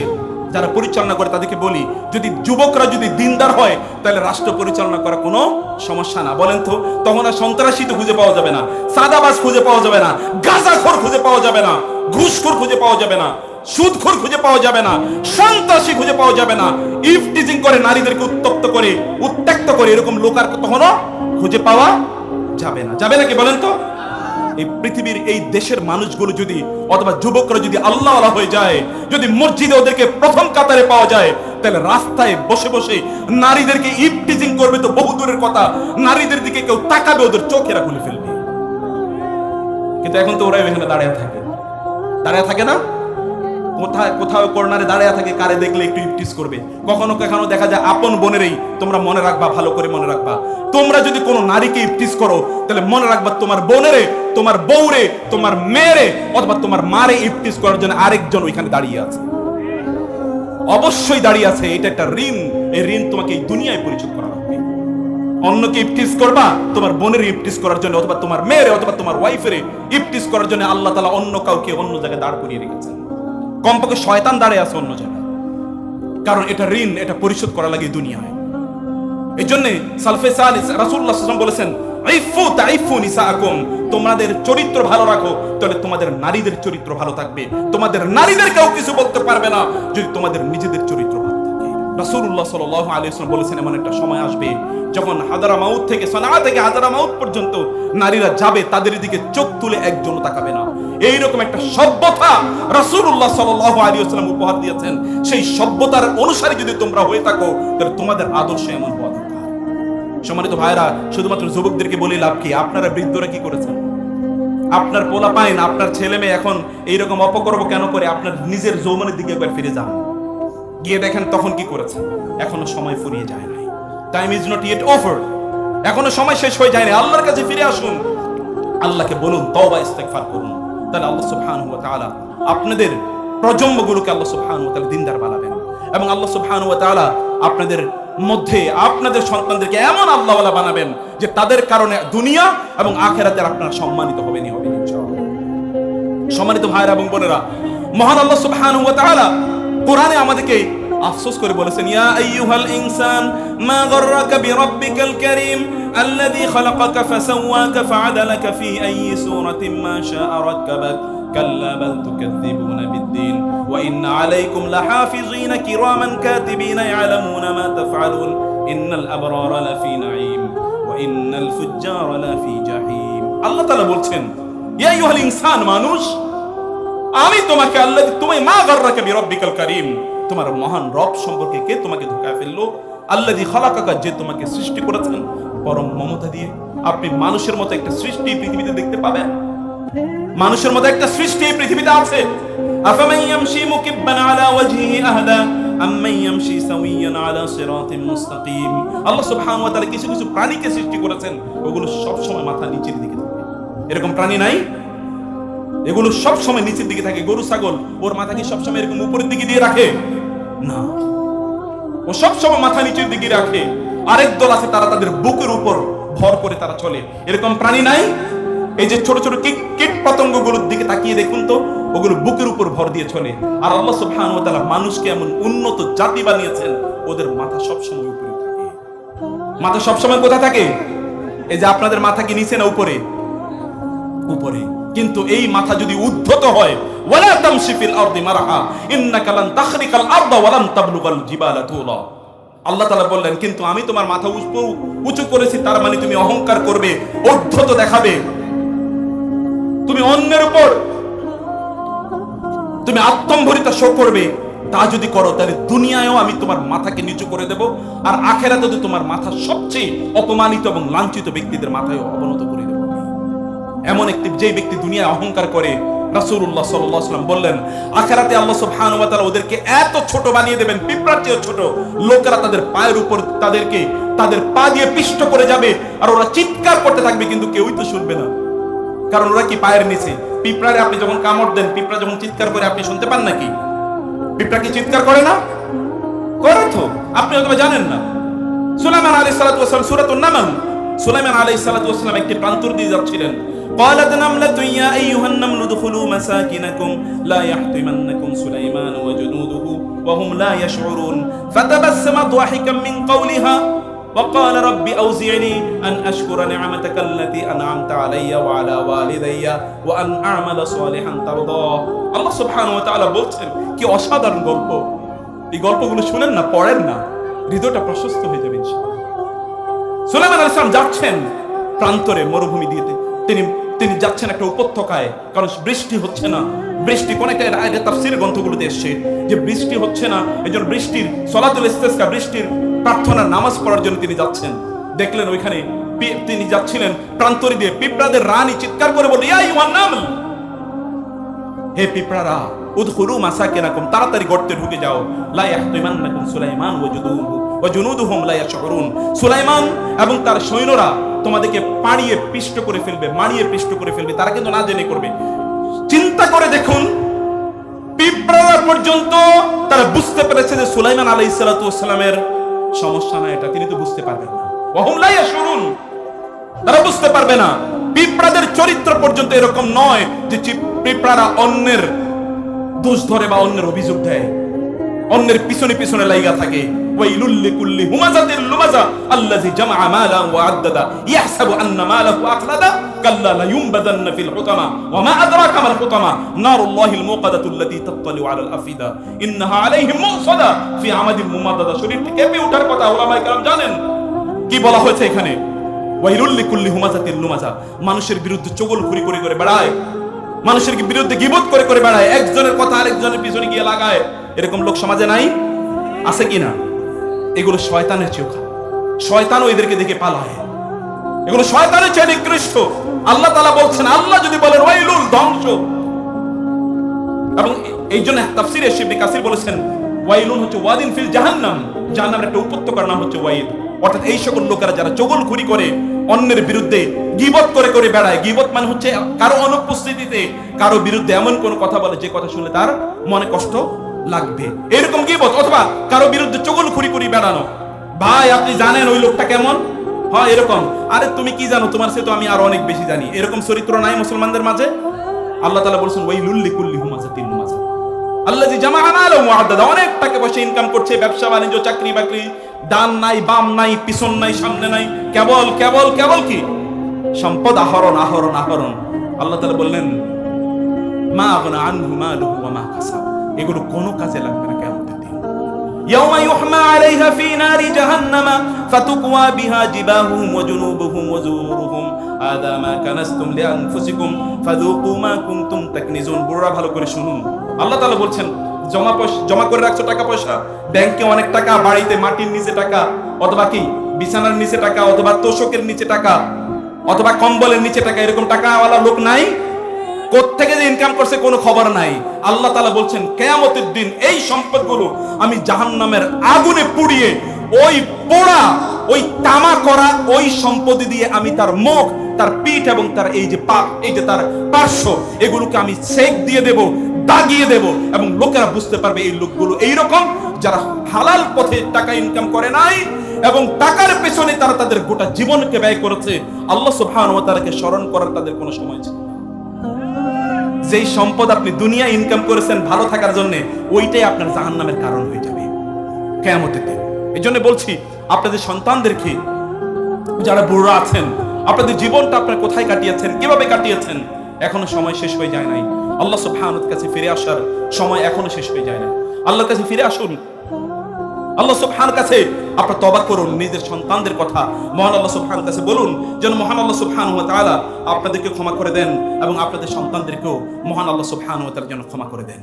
A: যারা পরিচালনা করে তাদেরকে বলি, যদি যুবকরা যদি দিনদার হয় তাহলে রাষ্ট্র পরিচালনা করা কোনো সমস্যা না। বলেন তো, তখন আর সন্ত্রাসী তো খুঁজে পাওয়া যাবে না, সাদাবাজ খুঁজে পাওয়া যাবে না, গাঁজাখোর খুঁজে পাওয়া যাবে না, ঘুষখোর খুঁজে পাওয়া যাবে না, সুদখোর খুঁজে পাওয়া যাবে না, সন্ত্রাসী খুঁজে পাওয়া যাবে না, ইফটিজিং করে নারীদেরকে উত্ত্যক্ত করে এরকম লোক আর তখনও খুঁজে পাওয়া যাবে না। যাবে নাকি বলেন তো? এই পৃথিবীর এই দেশের মানুষগুলো যদি, অথবা যুবকরা যদি আল্লাহওয়ালা হয়ে যায়, যদি মসজিদে ওদেরকে প্রথম কাতারে পাওয়া যায়, তাহলে রাস্তায় বসে বসে নারীদেরকে ইফটিজিং করবে তো বহু দূরের কথা, নারীদের দিকে কেউ তাকাবে ওদের চোখেরা খুলে ফেলবে। কিন্তু এখন তো ওরা এখানে দাঁড়িয়ে থাকে না, কোথাও কর্নারে দাঁড়িয়ে থাকে, কারে দেখলে একটু ইফটিজ করবে। কখনো কখনো দেখা যায় আপন বোনেরই, তোমরা মনে রাখবা, ভালো করে মনে রাখবা, তোমরা যদি কোনো নারীকে ইফটিজ করো তাহলে মনে রাখবা তোমার বোনেরে, তোমার বউরে, তোমার মেয়েরে অথবা তোমার মারে ইফটিজ করার জন্য আরেকজন ওইখানে দাঁড়িয়ে আছে, অবশ্যই দাঁড়িয়ে আছে। এটা একটা ঋণ, এই ঋণ তোমাকে এই দুনিয়ায় পরিশোধ করা লাগবে। অন্যকে ইফটিজ করবা তোমার বোনের ইফটিজ করার জন্য, অথবা তোমার মেয়েরে অথবা তোমার ওয়াইফের ইফটিজ করার জন্য আল্লাহ তাআলা অন্য কাউকে অন্য জায়গায় দাঁড় করিয়ে রেখেছেন। কমপক্ষে শয়তান দাঁড়িয়ে আছে অন্য জায়গায়, কারণ এটা ঋণ, এটা পরিশোধ করা লাগে দুনিয়ায়। এই জন্য সালফে সালিহ রাসূলুল্লাহ সাল্লাল্লাহু আলাইহি ওয়াসাল্লাম বলেছেন, আইফু তাইফু নিসাআকুম, তোমাদের চরিত্র ভালো রাখো, তাহলে তোমাদের নারীদের চরিত্র ভালো থাকবে। তোমাদের নারীদের কেউ কিছু বলতে পারবে না যদি তোমাদের নিজেদের চরিত্র ভালো থাকে। রাসূলুল্লাহ সাল্লাল্লাহু আলাইহি ওয়াসাল্লাম বলেছেন, এমন একটা সময় আসবে যখন হাদারামাউত থেকে, সানা থেকে হাদারামাউত পর্যন্ত নারীরা যাবে, তাদের দিকে চোখ তুলে একজন তাকাবে না। এইরকম একটা সভ্যতা রাসূলুল্লাহ সাল্লাল্লাহু আলাইহি ওয়াসাল্লাম উপহার দিয়েছেন। সেই সভ্যতার অনুসারী যদি তোমরা হয়ে থাকো, তাহলে তোমাদের আদর্শ এমন হওয়া দরকার। সম্মানিত ভাইরা, শুধুমাত্র যুবকদেরকে বলে লাভ কি? আপনারা বৃদ্ধরা কি করেছেন? আপনার পোলা পাইন, আপনার ছেলে মেয়ে এখন এইরকম অপকর্ম কেন করে? আপনার নিজের যৌবনের দিকে একবার ফিরে যান, গিয়ে দেখেন তখন কি করেছেন। এখনো সময় ফুরিয়ে যায় নাই, time is not yet over, এখনো সময় শেষ হয়ে যায় না। আল্লাহর কাছে ফিরে আসুন, আল্লাহকে বলুন, তওবা ইস্তেগফার করুন, তাহলে আল্লাহ সুবহানাহু ওয়া তাআলা আপনাদের প্রজন্মগুলোকে আল্লাহ সুবহানাহু ওয়া তাআলা দিনদার বানাবেন, এবং আল্লাহ সুবহানাহু ওয়া তাআলা আপনাদের মধ্যে আপনাদের সন্তানদেরকে এমন আল্লাহওয়ালা বানাবেন যে তাদের কারণে দুনিয়া এবং আখিরাতে আপনারা সম্মানিত হবেন ইনশাআল্লাহ। সম্মানিত ভাইরা এবং বোনেরা, মহান আল্লাহ সুবহানাহু ওয়া তাআলা কোরআনে আমাদেরকে আফসোস করে বলেছেন, ইয়া আইয়ুহাল ইনসান মা গাররাকা বিরাব্বিকাল কারীম আল্লাযী খালাকাকা ফাসাওয়াকা ফাআদালাকা ফি আইয়ি সূরাতিন মা শাআ রাক্কাবাক কাল্লা বাল তুকাযযিবুনা বিদ্দীন ওয়া ইন্না আলাইকুম লাহাফিযিনা কিরামান কাতিবিনা ইয়ালামুনা মা তাফআলুন ইন্নাল আবরারা লাফি নাঈম ওয়া ইন্নাল ফুজ্জারা লাফি জাহিম। আল্লাহ তাআলা বলছেন, ইয়া আইয়ুহাল ইনসান, মানুষ, আমি তোমাকে আল্লাহ, তুমি মা গাররাকা বিরাব্বিকাল কারীম, তোমার মহান রব সম্পর্কে কে তোমাকে ধোঁকায় ফেললো? আল্লাযী খালাকাকা, যে তোমাকে সৃষ্টি করেছেন পরম মমতা দিয়ে। আপনি মানুষের মতো একটা সৃষ্টি পৃথিবীতে দেখতে পাবেন? মানুষের মতো একটা সৃষ্টি এই পৃথিবীতে আছে? আফামান ইয়ামশি মুকিব্বান আলা ওয়াজহিহি আহদা আম্মান ইয়ামশি সাওয়িয়ান আলা সিরাতিন মুস্তাকিম। আল্লাহ সুবহানাহু ওয়া তাআলা কিছু কিছু প্রাণীকে সৃষ্টি করেছেন, ওগুলো সব সময় মাথা নিচের দিকে থাকে। এরকম প্রাণী নাই? এগুলো সব সময় নিচের দিকে থাকে। গরু ছাগল ওর মাথা কি সব সময় এরকম উপরের দিকে দিয়ে রাখে? না, ও সব সময় মাথা নিচের দিকে রাখে। আরেক দল আছে, তারা তাদের বুকের উপর ভর করে তারা চলে। এরকম প্রাণী নাই? এই যে ছোট ছোট কীট পতঙ্গগুলোর দিকে তাকিয়ে দেখুন তো, ওগুলো বুকের উপর ভর দিয়ে চলে। আর আল্লাহ সুবহানাহু ওয়া তাআলা মানুষকে এমন উন্নত জাতি বানিয়েছেন, ওদের মাথা সব সময় উপরে থাকে। মাথা সব সময় কোথায় থাকে? এই যে আপনাদের মাথা কি নিচে না উপরে? উপরে। কিন্তু এই মাথা যদি উদ্ধত হয়, ওয়ালা তামশি ফিল আরদি মারহা ইন্নাকা লান তাখরিকাল আরদা ওয়া লান তাবলুগাল জিবালা তুলা। আল্লাহ তাআলা বললেন, কিন্তু আমি তোমার মাথা উঁচু করেছি, তার মানে তুমি অহংকার করবে, উদ্ধত দেখাবে, তুমি অন্যের উপর তুমি আত্মম্ভরিতা শো করবে। তা যদি করো, তাহলে দুনিয়ায়ও আমি তোমার মাথাকে নিচু করে দেব, আর আখিরাতে তো তোমার মাথা সবচেয়ে অপমানিত এবং লাঞ্ছিত ব্যক্তিদের মাথায় অবনত করে দেব। এমন একটি যে ব্যক্তি দুনিয়ায় অহংকার করে, রাসূলুল্লাহ সাল্লাল্লাহু আলাইহি ওয়াসাল্লাম বললেন, আখিরাতে আল্লাহ সুবহানাহু ওয়া তাআলা ওদেরকে এত ছোট বানিয়ে দেবেন, পিঁপড়ার চেয়ে ছোট। লোকেরা তাদের পায়ের উপর তাদের পা দিয়ে পিষ্ট করে যাবে, আর ওরা চিৎকার করতে থাকবে, কিন্তু কেউই তো শুনবে না, কারণ ওরা কি পায়ের নিচে। পিঁপড়ারে আপনি যখন কামড় দেন, পিঁপড়া যখন চিৎকার করে, আপনি শুনতে পান নাকি? পিঁপড়া কি চিৎকার করে না? করে তো, আপনি হয়তো জানেন না। সুলাইমান আলাইহিস সালাতু ওয়াস সালাম, সূরাতুন নামল, সুলাইমান আলাইহিস সালাতু ওয়াস সালাম একটি প্রান্তর দিয়ে যাচ্ছিলেন। قالت نملة يا أيها النمل ادخلوا مساكنكم لا يحطمنكم سليمان وجنوده وهم لا يشعرون فتبسم ضاحكا من قولها وقال رب أوزعني أن أشكر نعمتك التي أنعمت علي وعلى والدي وأن أعمل صالحا ترضاه। আল্লাহ সুবহানাহু ওয়া তাআলা বলছেন, কি অসাধারণ গল্প! এই গল্পগুলো শুনেন না, পড়েন না, হৃদয়টা প্রশস্ত হয়ে যাবে ইনশাআল্লাহ। সুলাইমান আলাইহিস সালাম যাচ্ছেন প্রান্তরে, মরুভূমি দিয়ে তিনি যাচ্ছেন একটা উপত্যকায়, কারণ বৃষ্টি হচ্ছে না। বৃষ্টি কোন একটা তাফসীর গ্রন্থগুলোতে এসেছে যে বৃষ্টি হচ্ছে না, এজন্য বৃষ্টির সলাতুল ইস্তিসকা, বৃষ্টির প্রার্থনার নামাজ পড়ার জন্য তিনি যাচ্ছেন। দেখলেন ওইখানে তিনি যাচ্ছিলেন প্রান্তরে দিয়ে, পিঁপড়াদের রানী চিৎকার করে বলল, ইয়া আইয়ুহান নামল, হে পিঁপড়ারা, উদখুলু মাসাকিনাকুম, তাড়াতাড়ি গর্তে ঢুকে যাও, লা ইয়াহতিমান্নাকুম সুলাইমান ওয়া জুনুদুহুম লা ইয়াশউরুন, সুলাইমান এবং তার সৈন্যরা তোমাদেরকে মারিয়ে পিষ্ট করে ফেলবে, তারা কিন্তু না জেনে করবে। চিন্তা করে দেখুন, পিঁপড়ারা পর্যন্ত তারা বুঝতে পেরেছে যে সুলাইমান আলাইহিস সালাতু ওয়াস সালামের সমস্যা না এটা, তিনি তো বুঝতে পারবেন না। ওয়া হুম লা ইয়াশউরুন, তারা বুঝতে পারবে না। পিঁপড়াদের চরিত্র পর্যন্ত এরকম নয় যে পিঁপড়ারা অন্যের দোষ ধরে বা অন্যের অভিযোগ দেয়, অন্যের পিছনে পিছনে লাইগা থাকে। ওয়াইলুল লিকুল্লি হুমাযাতিল লুমাযা আল্লাযী জামাআ মালান ওয়া আদ্দাদা ইয়াহসাবু আন্না মালাহু আখলাদা কাল্লা লা ইউনবাযান্না ফিল হুতামা ওয়া মা আদরাকা মাল হুতামা নারুল্লাহিল মুকাদাতু আল্লাতী তাত্তালিউ আলাল আফিদা ইন্নাহা আলাইহিম মুসাদা ফি আমাদিন মুমাদ্দাদা। শরীর থেকে কেঁপে ওঠার কথা উলামায়ে কেরাম জানেন। কি বলা হয়েছে এখানে? ওয়াইলুল লিকুল্লি হুমাযাতিল লুমাযা, মানুষের বিরুদ্ধে চগলখড়ি করে বেড়ায়, মানুষের বিরুদ্ধে গীবত করে বেড়ায়, একজনের কথা আরেকজনের পিছনে গিয়ে লাগায়। এরকম লোক সমাজে নাই? আছে কিনা? এগুলো শয়তানের চেয়ে খারাপ, শয়তানও এদেরকে দেখে পালায়, এগুলো শয়তানের চেয়ে নিকৃষ্ট। আল্লাহ তাআলা বলছেন, আল্লাহ যদি বলেন ওয়াইলুল, ধ্বংস। এবং এই জন্য তাফসীরে ইবনে কাসির বলেছেন, ওয়াইলুন হচ্ছে ওয়াদিন ফিল জাহান্নাম, জাহান্নামের একটা উপত্যকার নাম হচ্ছে ওয়াইল। অর্থাৎ এই সকল লোকেরা যারা চগলখড়ি করে, অন্যের বিরুদ্ধে গীবত করে বেড়ায়। গীবত মানে হচ্ছে কারো অনুপস্থিতিতে কারো বিরুদ্ধে এমন কোন কথা বলে যে কথা শুনলে তার মনে কষ্ট লাগবে, এরকম গীবত। অথবা কারো বিরুদ্ধে চগলখড়ি করে বেড়ানো। ভাই আপনি জানেন ওই লোকটা কেমন? হ্যাঁ এরকম। আরে তুমি কি জানো, তোমার চেয়ে তো আমি আরো অনেক বেশি জানি। এরকম চরিত্র নাই মুসলমানদের মাঝে? আল্লাহ তাআলা বলেছেন, ওয়াইলুল লিকুল্লি হুমাযাতিল লুমাযা আল্লাযী জামাআ মালান ওয়া আদ্দাদা, অনেক টাকা পয়সা ইনকাম করছে, ব্যবসা বাণিজ্য, চাকরি বাকরি, ডান নাই, বাম নাই, পিছন নাই, সামনে নাই, কেবল কেবল কেবল কি সম্পদ আহরণ। আল্লাহ তাআলা বললেন, মা আগনা আনহু মালুহু ওয়া মা কাসাব, এগুলো কোনো কাজে লাগবে না কিয়ামতের দিন। ইয়াউমা ইউহমা আলাইহা ফি নারি জাহান্নামা ফাতুকওয়া বিহা জিবাহুম ওয়া জুনুবুহুম ওয়া যুহুরুহুম হাযা মা কানাসতুম লিআনফুসিকুম ফাযুকু মা কুনতুম তাকনিজুন। বুড়া ভালো করে শুনুন, আল্লাহ তাআলা বলছেন জমা করে রাখছো টাকা পয়সা, ব্যাংকে অনেক টাকা, বাড়িতে মাটির নিচে টাকা, অথবা কি বিছানার নিচে টাকা, অথবা তোষকের নিচে টাকা, অথবা কম্বলের নিচে টাকা, এরকম টাকাওয়ালা লোক নাই? কোত্থেকে যে ইনকাম করছে কোনো খবর নাই। আল্লাহ তাআলা বলছেন কিয়ামতের দিন এই সম্পদগুলো আমি জাহান্নামের আগুনে পুড়িয়ে ওই পোড়া, ওই তামা করা ওই সম্পদ দিয়ে আমি তার মুখ, তার পিঠ এবং তার এই যে পা, এই যে তার পার্শ্ব, এগুলোকে আমি সেক দিয়ে দেব, দাগিয়ে দেব, এবং লোকেরা বুঝতে পারবে এই লোকগুলো এইরকম যারা হালাল পথে টাকা ইনকাম করে নাই এবং টাকার পেছনে তারা তাদের গোটা জীবনকে ব্যয় করেছে। আল্লাহ সুবহানাহু ওয়া তাআলাকে স্মরণ করার তাদের কোনো সময় ছিল না। যেই সম্পদ আপনি দুনিয়া ইনকাম করেছেন ভালো থাকার জন্য, ওইটাই আপনার জাহান্নামের কারণ হয়ে যাবে কিয়ামতের দিন। এই জন্য বলছি আপনাদের সন্তানদেরকে, যারা বুড়ো আছেন, আপনাদের জীবনটা আপনারা কোথায় কাটিয়েছেন, কিভাবে কাটিয়েছেন, এখনো সময় শেষ হয়ে যায় নাই। আল্লাহ সুবহানাহু ওয়া তাআলার কাছে ফিরে আসার সময় এখনো শেষ হয়ে যায় না। আল্লাহর কাছে ফিরে আসুন, আল্লাহ সুবহানাহু কাছে আপনারা তওবা করুন, নিজের সন্তানদের কথা মহান আল্লাহ সুবহানাহু কাছে বলুন, যেন মহান আল্লাহ সুবহানাহু ওয়া তাআলা আপনাদেরকে ক্ষমা করে দেন এবং আপনাদের সন্তানদেরকেও মহান আল্লাহ সুবহানাহু ওয়া তাআলা যেন ক্ষমা করে দেন।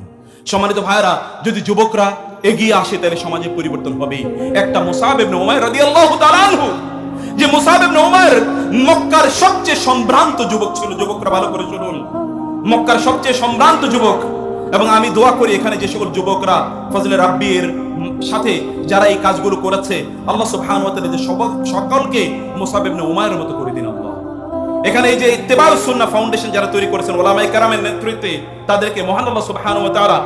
A: সম্মানিত ভাইরা, যদি যুবকরা এগিয়ে আসে তাহলে সমাজে পরিবর্তন হবে। একটা মুসাব ইবনে উমাইর রাদিয়াল্লাহু তাআলা আনহু, যে মুসাব ইবনে উমাইর মক্কার সবচেয়ে সম্ভ্রান্ত যুবক ছিল। যুবকরা ভালো করে শুনুন, মক্কার সবচেয়ে সম্ভ্রান্ত যুবক। এবং আমি দোয়া করি এখানে যে সকল যুবকরা ফজলে রাব্বির সাথে যারা এই কাজগুলো করেছে, আল্লাহ সুবহানাহু ওয়া তাআলা যে সকলকে মুসাব ইবনে উমাইরের মতো করে দিন আল্লাহ। এখানে এই যে ইত্তেবাউস সুন্নাহ ফাউন্ডেশন যারা তৈরি করেছেন উলামায়ে কেরামের নেতৃত্বে, তাদেরকে মহান আল্লাহ সুবহানাহু ওয়া তাআলা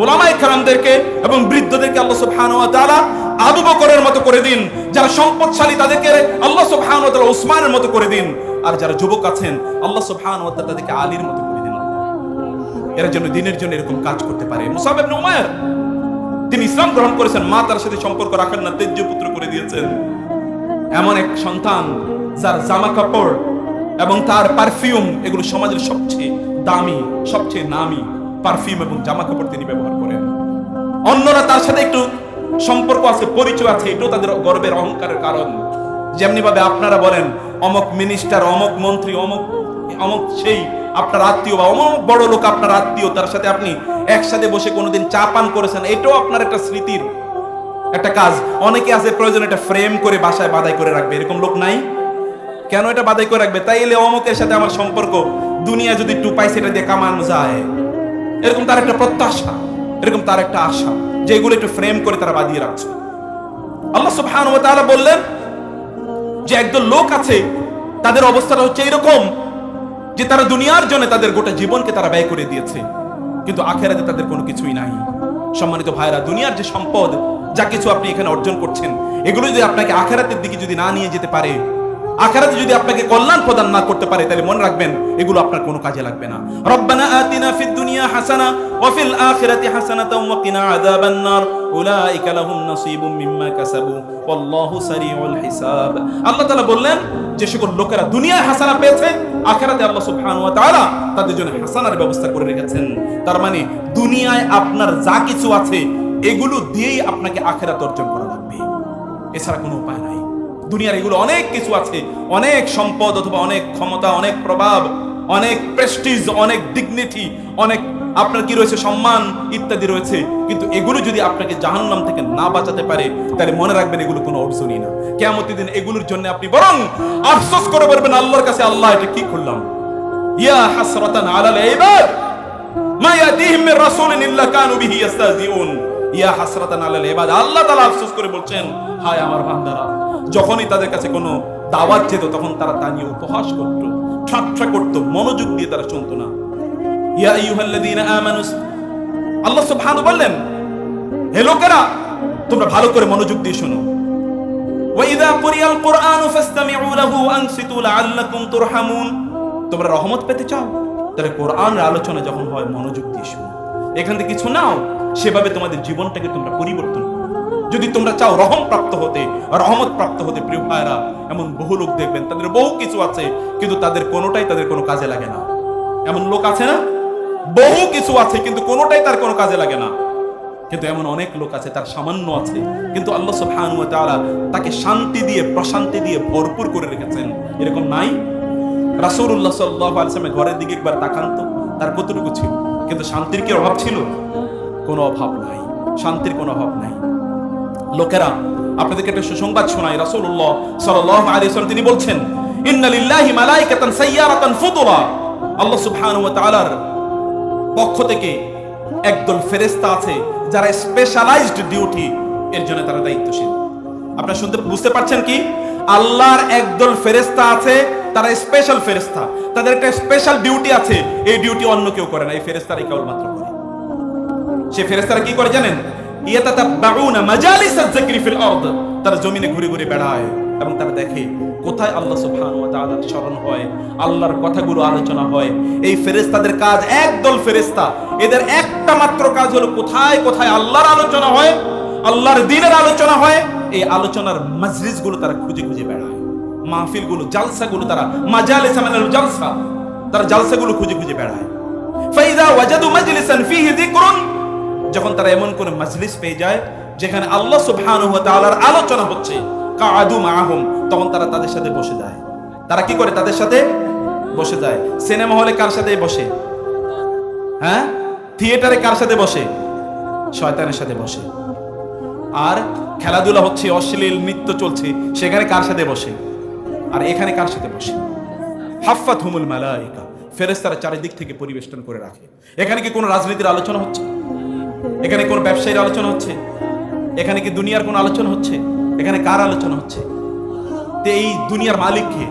A: উলামায়ে কেরামদেরকে এবং বৃদ্ধদেরকে আল্লাহ সুবহানাহু ওয়া তাআলা আবু বকরের মতো করে দিন। যারা সম্পদশালী তাদেরকে আল্লাহ সুবহানাহু ওয়া তাআলা উসমানের মতো করে দিন। আর যারা যুবক আছেন আল্লাহ সুবহানাহু ওয়া তাআলা তাদেরকে আলীর মতো করে দিন। এরা যেন দিনের জন্য এরকম কাজ করতে পারে। মুসাব ইবনে উমাইর তিনি ইসলাম গ্রহণ করেছেন, মা তার সাথে সম্পর্ক রাখেন না, তেজ্য পুত্র করে দিয়েছেন। এমন এক সন্তান যার জামা কাপড় এবং তার পারফিউম, এগুলো সমাজের সবচেয়ে দামি, সবচেয়ে নামি পারফিউম এবং জামা কাপড় তিনি ব্যবহার করেন। অন্যরা তার সাথে একটু সম্পর্ক আছে, পরিচয় আছে, এটাও তাদের গর্বের অহংকারের কারণ। যেমনি ভাবে আপনারা বলেন অমক মিনিস্টার, অমক মন্ত্রী, অমক অমক সেই আপনার আত্মীয় বা অমক বড় লোক আপনার আত্মীয়, তার সাথে আপনি একসাথে বসে কোনোদিন চা পান করেছেন, এটাও আপনার একটা স্মৃতির একটা কাজ। অনেকে আছে প্রয়োজন এটা ফ্রেম করে বাসায় বাধাই করে রাখবে, এরকম লোক নাই? কেন এটা বাধাই করে রাখবে? তাই এলে অমকের সাথে আমার সম্পর্ক দুনিয়া যদি একটু পয়সাটা দিয়ে কামানো যায়, এরকম তার একটা প্রত্যাশা, এরকম তার একটা আশা, যেগুলো একটু ফ্রেম করে তারা বাঁধিয়ে রাখছে। আল্লাহ সুবহানাহু ওয়া তাআলা বললেন যে একদল লোক আছে তাদের অবস্থাটা হচ্ছে এরকম যে তারা দুনিয়ার জন্য তাদের গোটা জীবনকে তারা ব্যয় করে দিয়েছে, কিন্তু আখিরাতে তাদের কোনো কিছুই নাই। সম্মানিত ভাইরা, দুনিয়ার যে সম্পদ, যা কিছু আপনি এখানে অর্জন করছেন, এগুলো যদি আপনাকে আখিরাতের দিকে যদি না নিয়ে যেতে পারে, আখিরাতে যদি আপনাকে কল্যাণ প্রদান না করতে পারে, তাহলে মনে রাখবেন এগুলো আপনার কোনো কাজে লাগবে না। রব্বানা আতিনা ফিদ দুনিয়া হাসানা ওয়া ফিল আখিরাতি হাসানাতাও ওয়া কিনা আযাবান নার উলাইকা লাহুম নাসীবুম মিম্মা কাসাবু ওয়াল্লাহু সারিউল হিসাব। আল্লাহ তাআলা বললেন যে সকল লোকেরা দুনিয়ায় হাসানা পেয়েছে, আখিরাতে আল্লাহ সুবহানাহু ওয়া তাআলা তাদের জন্য হাসানার ব্যবস্থা করে রেখেছেন। তার মানে দুনিয়ায় আপনার যা কিছু আছে এগুলো দিয়েই আপনাকে আখিরাত অর্জন করা লাগবে, এছাড়া কোনো উপায় নাই। দুনিয়ার এগুলো অনেক কিছু আছে, অনেক সম্পদ অথবা অনেক ক্ষমতা, অনেক প্রভাব, অনেক প্রেস্টিজ, অনেক ডিগনিটি, অনেক আপনার কি রয়েছে সম্মান ইত্যাদি রয়েছে, কিন্তু এগুলো যদি আপনাকে জাহান্নাম থেকে না বাঁচাতে পারে তাহলে মনে রাখবেন এগুলো কোনো অর্জনই না। কিয়ামতের দিন এগুলোর জন্য আপনি বরং আফসোস করে বলবেন আল্লাহর কাছে, আল্লাহ এটা কি করলাম। ইয়া হাসরাতান আলাল ইবাদ মা ইয়াতিহিম মির রাসূলিন ইল্লা কানু বিহি ইস্তাহজিউন। ইয়া হাসরাতান আলাল ইবাদ, আল্লাহ তাআলা আফসোস করে বলছেন, হায় আমার বান্দারা, যখনই তাদের কাছে কোনো দাওয়াত যেত তখন তারা তা নিয়ে উপহাস করত, ঠাট্টা করত, মনোযোগ দিয়ে তারা শুনতো না। ইয়া আইয়ুহাল্লাযীনা আমানু, আল্লাহ সুবহানাহু বললেন, হে লোকেরা তোমরা ভালো করে মনোযোগ দিয়ে শোনো। ওয়া ইযা কুরিয়াল কুরআনু ফাসতামিউ লাহু আনসিতু লাআল্লাকুম তুরহামুন। তোমরা রহমত পেতে চাও তাহলে কোরআনের আলোচনা যখন হয় মনোযোগ দিয়ে শোনো, এখান থেকে কিছু নাও, সেভাবে তোমাদের জীবনটাকে তোমরা পরিবর্তন করো। যদি তোমরা চাও রহমত প্রাপ্ত হতে, প্রিয় ভাইরা, এমন বহু লোক দেখবেন তাদের বহু কিছু আছে কিন্তু তাদের কোনোটাই তাদের কোনো কাজে লাগে না। এমন লোক আছে না, বহু কিছু আছে কিন্তু কোনোটাই তার কোনো কাজে লাগে না। কিন্তু এমন অনেক লোক আছে, তার সামান্য আছে, কিন্তু আল্লাহ সুবহানাহু ওয়া তাআলা তাকে শান্তি দিয়ে প্রশান্তি দিয়ে ভরপুর করে রেখেছেন। এরকম নাই? রাসূলুল্লাহ সাল্লাল্লাহু আলাইহি ওয়াসাল্লাম ঘরের দিকে একবার তাকান তো, তার কতটুকু ছিল? কিন্তু শান্তির কি অভাব ছিল? কোনো অভাব নাই, শান্তির কোনো অভাব নাই। লোকেরা, আপনাদেরকে একটা সুসংবাদ শোনাই। রাসূলুল্লাহ সাল্লাল্লাহু আলাইহি ওয়াসাল্লাম তিনি বলছেন, ইন্না লিল্লাহি মালাইকাতান সাইয়ারাতান ফুদুলা, আল্লাহ সুবহানাহু ওয়া তাআলার পক্ষ থেকে একদল ফেরেশতা আছে যারা স্পেশালাইজড ডিউটি এর জন্য তারা দায়িত্বশীল। আপনারা শুনতে বুঝতে পারছেন কি? আল্লাহর একদল ফেরেশতা আছে, তারা স্পেশাল ফেরেশতা, তাদের একটা স্পেশাল ডিউটি আছে, এই ডিউটি অন্য কেউ করে না, এই ফেরেশতারাই কেবলমাত্র করে। সেই ফেরেশতারা কি করে জানেন? ইয়াতাতাবাউনা মাজালিসাজ যিকরি ফিল আরদ, তারা জমিনে ঘুরে ঘুরে বেড়ায় এবং তারা দেখে কোথায় আল্লাহ সুবহানাহু ওয়া তাআলার স্মরণ হয়, আল্লাহর কথাগুলো আলোচনা হয়। এই ফেরেশতাদের কাজ, একদল ফেরেশতা, এদের একটা মাত্র কাজ হলো কোথায় কোথায় আল্লাহর আলোচনা হয়, আল্লাহর দ্বীনের আলোচনা হয়, এই আলোচনার মাজলিসগুলো তারা খুঁজে খুঁজে বেড়ায়। মাহফিলগুলো, জালসাগুলো, তারা মাজালিস মানে জালসা, তারা জালসাগুলো খুঁজে খুঁজে বেড়ায়। ফাইযা ওয়াজাদু মাজলিসান ফীহি যিকরুন, যখন তারা এমন কোন মাজলিস পেয়ে যায় যেখানে আল্লাহ সুবহানাহু ওয়া তাআলার আলোচনা হচ্ছে, কাআদু মাআহুম, তখন তারা তাদের সাথে বসে যায়। তারা কি করে? তাদের সাথে বসে যায়। সিনেমা হলে কার সাথে বসে? হ্যাঁ, থিয়েটারে কার সাথে বসে? শয়তানের সাথে বসে। আর খেলাধুলা হচ্ছে, অশ্লীল নৃত্য চলছে, সেখানে কার সাথে বসে? আর এখানে কার সাথে বসে? হাফাতহুমুল মালায়েকা, ফেরেশতারা চারিদিক থেকে পরিবেষ্টন করে রাখে। এখানে কি কোনো রাজনীতির আলোচনা হচ্ছে? এখানে কোন ব্যবসায়ীর আলোচনা হচ্ছে? এখানে কি দুনিয়ার কোন আলোচনা হচ্ছে? এখানে কার আলোচনা হচ্ছে? এই দুনিয়ার মালিক কে?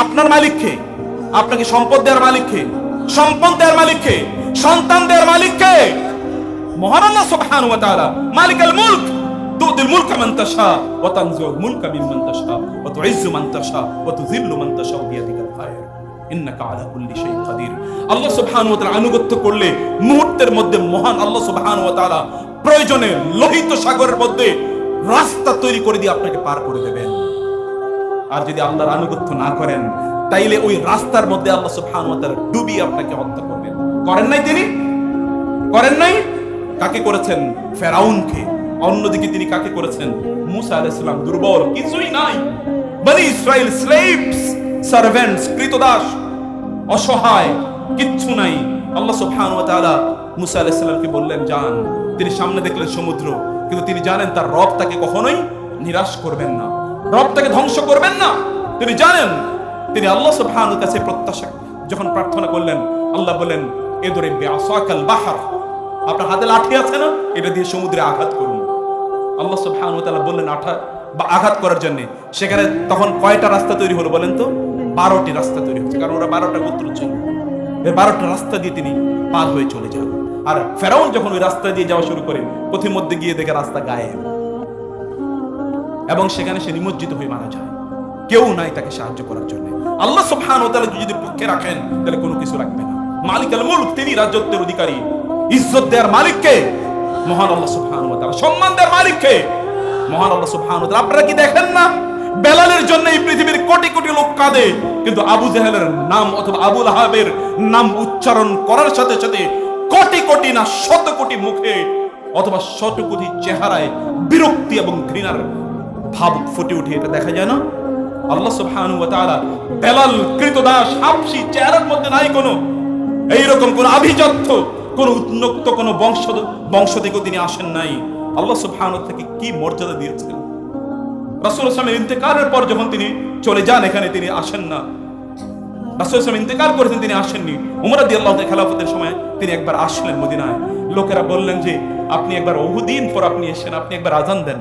A: আপনার মালিক কে? আপনাকে সম্পদ দেওয়ার মালিক কে? সম্পদ দেওয়ার মালিক কে? সন্তান দেওয়ার মালিক কে? মহান আল্লাহ সুবহানাহু ওয়া তাআলা, মালিকাল মুলক, তুতিল মুলকা মান তাশা ওয়া তানজিউল মুলকা মিম্মান তাশা ওয়া তুইজ্জু মান তাশা ওয়া তুযিল্লু মান তাশা বিয়াদিকাল খায়র ইন্নাকা আলা কুল্লি শাইইন কাদির। আল্লাহ সুবহানাহু ওয়া তাআলা আনুগত্য করলে মুহূর্তের মধ্যে মহান আল্লাহ সুবহানাহু ওয়া তাআলা প্রয়োজনে লোহিত সাগরের মধ্যে রাস্তা তৈরি করে দিয়ে আপনাকে পার করে দেবেন। আর যদি আল্লাহর আনুগত্য না করেন, তাইলে ওই রাস্তার মধ্যে আল্লাহ সুবহানাহু ওয়া তাআলা ডুবিয়ে আপনাকে হত্যা করবেন। করেন নাই? তিনি করেন নাই? কাকে করেছেন? ফেরাউনকে। অন্যদিকে তিনি কাকে করেছেন? মুসা আলাইহিস সালাম, দুর্বল, কিছুই নাই, বনি ইসরাইল স্লেভস, সার্ভেন্টস, কৃতদাস, অসহায়, কিচ্ছু নাই। আল্লাহ সুবহানাহু ওয়া তাআলা মুসা আলাইহিস সালামকে বললেন যান। তিনি সামনে দেখলেন সমুদ্র, কিন্তু তিনি জানেন তার রব তাকে কখনোই নিরাশ করবেন না, রব তাকে ধ্বংস করবেন না। তিনি জানেন, তিনি আল্লাহ সুবহানাহুর কাছে প্রত্যাশা যখন প্রার্থনা করলেন, আল্লাহ বলেন এদরে বিআসাকাল বাহর, আপনার হাতে লাঠি আছে না, এটা দিয়ে সমুদ্রে আঘাত করুন। আল্লাহ সুবহানাহু ওয়া তাআলা বললেন আঘাত করার জন্য। সেখানে তখন কয়টা রাস্তা তৈরি হলো বলেন তো? 12টি রাস্তা তৈরি হচ্ছে, কারণ ওরা 12টা গোত্র ছিল। এই 12টা রাস্তা দিয়ে তিনি পার হয়ে চলে যান। আর ফেরাউন যখন ওই রাস্তা দিয়ে যাওয়া শুরু করে, পথিমধ্যে গিয়ে দেখে রাস্তা গায়েব, এবং সেখানে সে নিমজ্জিত হয়ে মারা যায়। কেউ নাই তাকে সাহায্য করার জন্য। আল্লাহ সুবহানাহু ওয়া তাআলা যদি পক্ষে রাখেন, তাহলে কোনো কিছু রাখবে না। মালিকাল মুলক, তিনি রাজত্বের অধিকারী। ইজ্জত দেওয়ার মালিক কে? মহান আল্লাহ সুবহানাহু ওয়া তাআলা। সম্মান দেওয়ার মালিক কে? মহান আল্লাহ সুবহানাহু ওয়া তাআলা। আপনারা কি দেখেন না, বেলালের জন্য এই পৃথিবীর কোটি কোটি লোক কাঁদে, কিন্তু আবু জাহেলের নাম অথবা আবু লাহাবের নাম উচ্চারণ করার সাথে সাথে কোটি কোটি না শত কোটি মুখে অথবা শত কোটি চেহারায় বিরক্তি এবং ঘৃণার ভাব ফুটে উঠে, এটা দেখা যায় না? আল্লাহ সুবহানাহু ওয়া তাআলা বেলাল, কৃতদাস, হাবশী চেহারার মধ্যে নাই কোনো এইরকম কোন আভিজাত্য, কোন উন্নত কোন বংশ থেকে তিনি আসেন নাই। আল্লাহ সুবহানাহু ওয়া তাআলা কি মর্যাদা দিয়েছেন। রাসূল সাল্লাল্লাহু আলাইহি ওয়াসাল্লামের ইন্তেকালের পর যখন তিনি চলে যান, এখানে তিনি আসেন না। রাসূল সাল্লাল্লাহু আলাইহি ওয়াসাল্লাম ইন্তেকাল করেছেন, তিনি আসেননি। উমর রাদিয়াল্লাহু তাআলা খেলাফতের সময় তিনি একবার আসলেন মদিনায়। লোকেরা বললেন যে আপনি একবার বহুদিন পর আপনি এসেছেন, আপনি একবার আযান দেন।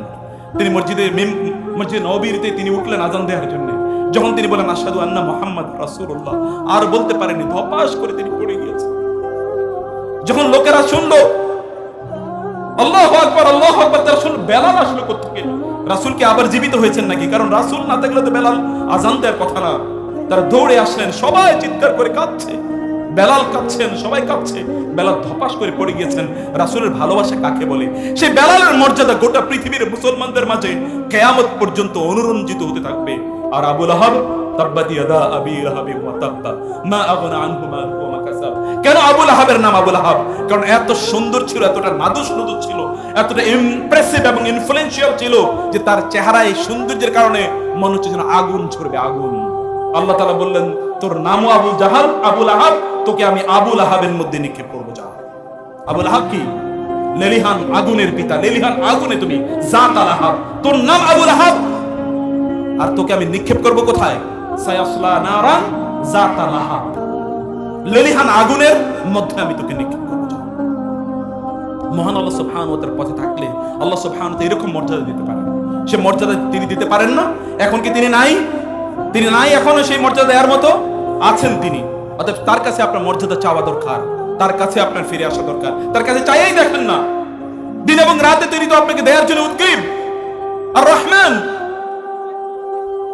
A: তিনি মসজিদে নববীতে তিনি উঠলেন আযান দেওয়ার জন্য। যখন তিনি বলেন আশহাদু আন্না মুহাম্মাদ রাসূলুল্লাহ, আর বলতে পারেননি, ধপাস করে তিনি পড়ে গিয়েছেন। যখন লোকেরা শুনলো আল্লাহু আকবার, আল্লাহু আকবার, তারা শুনল বেলাল আসলো কোত্থেকে? রাসূল কি আবার জীবিত হয়েছেন নাকি? কারণ রাসূল না থাকলে তো বেলাল আযান দেওয়ার কথা না। তারা দৌড়ে আসলেন, সবাই চিৎকার করে কাঁদছে, বেলাল কাঁদছেন, সবাই কাঁদছে। বেলাল ধপাস করে পড়ে গিয়েছেন। রাসূলের ভালোবাসা কাকে বলে? সেই বেলালের মর্যাদা গোটা পৃথিবীর মুসলমানদের মাঝে কিয়ামত পর্যন্ত অনুরঞ্জিত হতে থাকবে। আর আবু লাহাব তাব্বাত ইয়াদা আবি লাহাবিন ওয়া তাব্বা মা আগনা আনহু মালুহু ওয়া মা কাসাব। কেন আবু লাহাবের নাম আবু লাহাব? কারণ এত সুন্দর ছিল, এতটা নাদুস নুদুস ছিল, এতটা ইমপ্রেসিভ এবং ইনফ্লুয়েন্সিয়াল ছিল যে তার চেহারায় সৌন্দর্যের কারণে মনে হচ্ছে যেন আগুন ছড়বে, আগুন। আল্লাহ তাআলা বললেন, তোর নামও আবু জাহাল, আবু লাহাব, তোকে আমি আবু লাহাবের মধ্যে নিক্ষেপ করবো। যা। আবু লাহাব কি? লেলিহান আগুনের পিতা, লেলিহান আগুনে তুমি জাত লাহাব, তোর নাম আবু লাহাব, আর তোকে আমি নিক্ষেপ করব কোথায়? সায়াসলা নারান জাত লাহাব, লেলিহান আগুনের মধ্যে আমি তোকে নিক্ষেপ করব। মহান আল্লাহ সুবহানাহু ওয়া তাআলার পথে থাকলে আল্লাহ সুবহানাহু ওয়া তাআলা এরকম মর্যাদা দিতে পারেন। সে মর্যাদা তিনি দিতে পারেন না? এখন কি তিনি নাই? তিনি নাই এখনো সেই মর্যাদা দেওয়ার মতো? আছেন তিনি। অতএব তার কাছে আপনার মর্যাদা চাওয়া দরকার, তার কাছে আপনার ফিরে আসা দরকার। তার কাছে চাইয়াই দেখেন না, দিন এবং রাতে তিনি তো আপনাকে দেওয়ার জন্য উদ্গ্রীব। আর রহমান,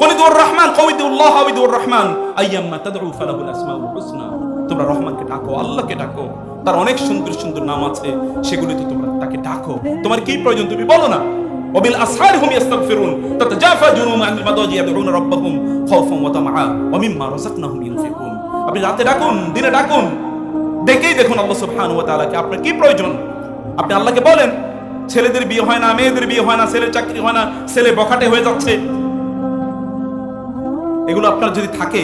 A: কলিদুর রহমান, কওয়িদুল্লাহ আবিদুর রহমান, আইয়াম্মা তাদউ ফালাহুল আসমাউল হুসনা। তোমরা রহমানকে ডাকো, আল্লাহকে ডাকো, তার অনেক সুন্দর সুন্দর নাম আছে, সেগুলিতে তোমরা তাকে ডাকো। তোমার কি প্রয়োজন তুমি বলো না। ওয়াবিল আসহারি হুম ইস্তাগফিরুন তাতাজাফা জুনুহুম আনিল মাদাজি ইয়াদউনা রাব্বাহুম খাওফান ওয়া তামআ ওয়া মিম্মা রাযাকনাহুম ইউনফিকুন। আপনি রাতে ডাকুন, দিনে ডাকুন, দেখেই দেখুন আল্লাহ সুবহানাহু ওয়া তাআলাকে। আপনার কি প্রয়োজন আপনি আল্লাহকে বলেন। ছেলেদের বিয়ে হয় না, মেয়েদের বিয়ে হয় না, ছেলের চাকরি হয় না, ছেলে বখাটে হয়ে যাচ্ছে, এগুলো আপনার যদি থাকে,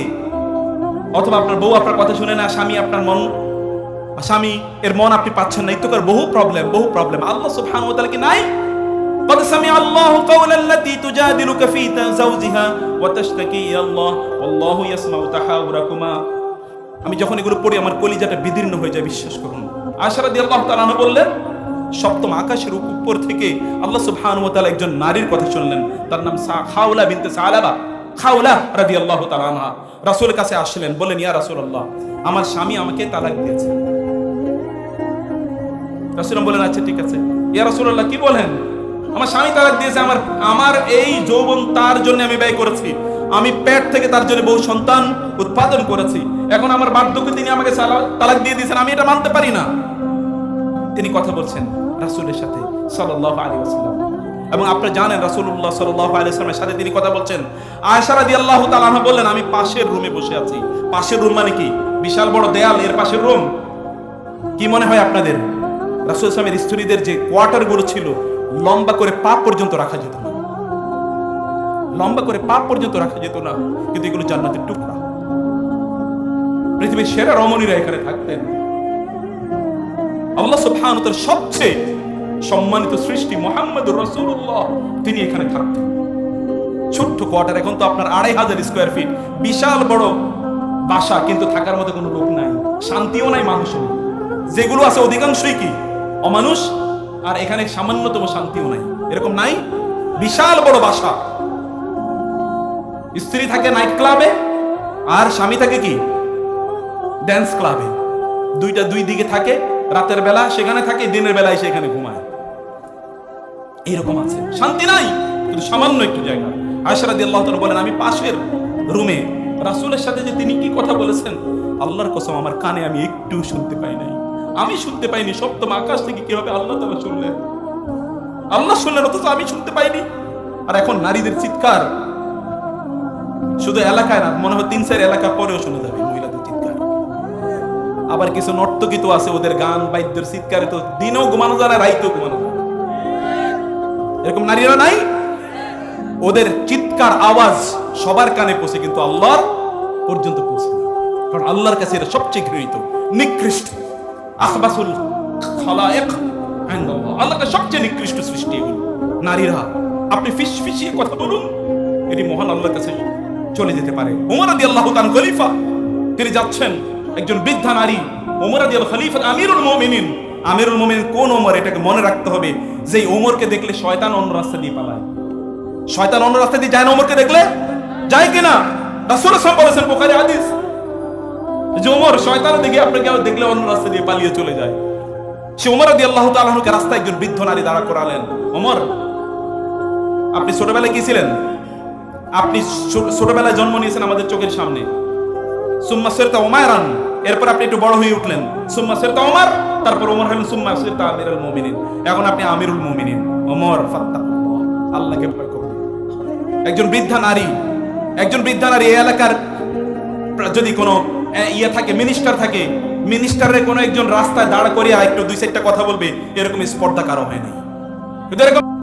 A: অথবা আপনার বউ আপনার কথা শুনে না, স্বামী আপনার মন, স্বামী এর মন আপনি পাচ্ছেন না, ইত্তকার বহু প্রবলেম। আল্লাহ সুবহানাহু ওয়া তাআলা কি নাই? قد سمع الله قول التي تجادلك في زوجها وتشتكي الى الله والله يسمع تحاوركما। আমি যখন এগুলো পড়ি আমার কলিজাটা বিদীর্ণ হয়ে যায়, বিশ্বাস করুন। আয়েশা রাদিয়াল্লাহু তাআলা আনহা বললেন, সপ্তম আকাশের উপর থেকে আল্লাহ সুবহানাহু ওয়া তাআলা একজন নারীর কথা শুনলেন, তার নাম খাওলা বিনতে সালাবা। খাওলা রাদিয়াল্লাহু তাআলা আনহা রাসূলের কাছে আসলেন, বলেন, ইয়া রাসূলুল্লাহ, আমার স্বামী আমাকে তালাক দিয়েছে। রাসূল বলেন, আচ্ছা ঠিক আছে। ইয়া রাসূলুল্লাহ, কি বলেন? আমার স্বামী তালাক দিয়েছে, আমার এই যৌবন তার জন্য আমি ব্যয় করেছি, আমি পেট থেকে তার জন্য বহু সন্তান উৎপাদন করেছি, এখন আমার বার্ধক্যে তিনি আমাকে তালাক দিয়ে দিয়েছেন, আমি এটা মানতে পারি না। তিনি কথা বলছেন রাসূলের সাথে সাল্লাল্লাহু আলাইহি ওয়াসাল্লাম, এবং আপনারা জানেন রাসূলুল্লাহ সাল্লাল্লাহু আলাইহি ওয়াসাল্লামের সাথে তিনি কথা বলছেন। আয়েশা রাদিয়াল্লাহু তাআলা আনহা বললেন, আমি পাশের রুমে বসে আছি। পাশের রুম মানে কি? বিশাল বড় দেয়াল, এর পাশের রুম। কি মনে হয় আপনাদের? রাসূল সাল্লাল্লাহু আলাইহি ওয়াসাল্লামের স্ত্রীদের যে কোয়ার্টারগুলো ছিল, লম্বা করে পা পর্যন্ত রাখা যেত না, লম্বা করে পা পর্যন্ত রাখা যেত না, কিন্তু এগুলো জান্নাতের টুকরা। পৃথিবীর সেরা রমণীরা এখানে থাকতেন। আল্লাহ সুবহানাহু ওয়া তাআলার সবচেয়ে সম্মানিত সৃষ্টি মুহাম্মদুর রাসূলুল্লাহ, তিনি এখানে থাকতেন। ছোট্ট কোয়ার্টার, এখন তো আপনার 2500 স্কয়ার ফিট, বিশাল বড় বাসা, কিন্তু থাকার মতো কোনো লোক নাই, শান্তিও নাই, মানুষও নেই। যেগুলো আছে অধিকাংশই কি? অমানুষ। আর এখানে সামান্যতম শান্তিও নাই, এরকম নাই। বিশাল বড় বাসা, স্ত্রী থাকে নাইট ক্লাবে, আর স্বামী থাকে কি? ড্যান্স ক্লাবে। দুইটা দুই দিকে থাকে, রাতের বেলা সেখানে থাকে, দিনের বেলায় সেখানে ঘুমায়। এরকম আছে, শান্তি নাই, কিন্তু সামান্য একটু জায়গা। আয়েশা রাদিয়াল্লাহু তাআলা বলেন, আমি পাশের রুমে রাসূলের সাথে যে তিনি কি কথা বলেছেন, আল্লাহর কসম আমার কানে আমি একটু শুনতে পাই নাই, আমি শুনতে পাইনি। সপ্তম আকাশ থেকে কিভাবে আল্লাহ তাআলা শুনলেন? আল্লাহ শুনলেন, অথচ আমি শুনতে পাইনি। আর এখন নারীদের চিৎকার শুধু এলাকায় না, মনে হয় 3-4 এলাকা পরেও শোনা যাবে মহিলাদের চিৎকার। আবার কিছু নর্তকী তো আছে, ওদের গান বাদ্যের চিৎকারে তো দিনেও ঘুমানো যায় না, রাইতেও ঘুমানো যায়। এরকম নারীরা নাই? ওদের চিৎকার আওয়াজ সবার কানে পৌঁছে, কিন্তু আল্লাহর পর্যন্ত পৌঁছে না। কারণ আল্লাহর কাছে এটা সবচেয়ে ঘৃণিত, নিকৃষ্ট, আখবাসুল খালায়েক ইনদাল্লাহ। আল্লাহর সবচেয়ে নিকৃষ্ট সৃষ্টি এগুলো নারীরা। আপনি ফিসফিসিয়ে কথা বলুন, এটি মহান আল্লাহর কাছে চলে যেতে পারে। ওমর রাদিয়াল্লাহু তাআলা খলিফা, তিনি যাচ্ছেন, একজন বৃদ্ধা নারী, ওমর রাদিয়াল্লাহু খলিফা আমিরুল মুমিনিন। আমিরুল মুমিনিন কোন ওমর? এটাকে মনে রাখতে হবে, যে ওমরকে দেখলে শয়তান অন্য রাস্তা দিয়ে পালায়। শয়তান অন্য রাস্তা দিয়ে যায় না, ওমরকে দেখলে যায় কিনা? রাসূল সাল্লাল্লাহু আলাইহি ওয়াসাল্লাম বলেছেন, বুখারী হাদিস, যে ওমর শয়তানের দিকে আপনাকে দেখলে অন্য রাস্তা দিয়ে পালিয়ে চলে যায়। সে ওমর রাদিয়াল্লাহু তাআলা আনহুকে রাস্তায় একজন বৃদ্ধ নারী দাঁড়া করালেন। ওমর, আপনি ছোটবেলায় কি ছিলেন? আপনি ছোটবেলায় জন্ম নিয়েছেন আমাদের চোখের সামনে। সুম্মা সিরতা উমাইরান, এরপর আপনি একটু বড় হয়ে উঠলেন। সুম্মা সিরতা উমর, তারপর ওমর হলেন। সুম্মা সিরতা আমিরুল মুমিনিন, এখন আপনি আমিরুল মুমিনিন। ওমর, ফাত্তাকুল্লাহ, আল্লাহকে ভয় করুন। একজন বৃদ্ধা নারী একজন বৃদ্ধা নারী এই এলাকার যদি কোনো ইয়ে থাকে, মিনিস্টার থাকে, মিনিস্টারের কোনো একজন রাস্তায় দাঁড় করিয়া একটু দুই চারটা কথা বলবে, এরকম স্পর্ধা কারো হয় নাই। কিন্তু এরকম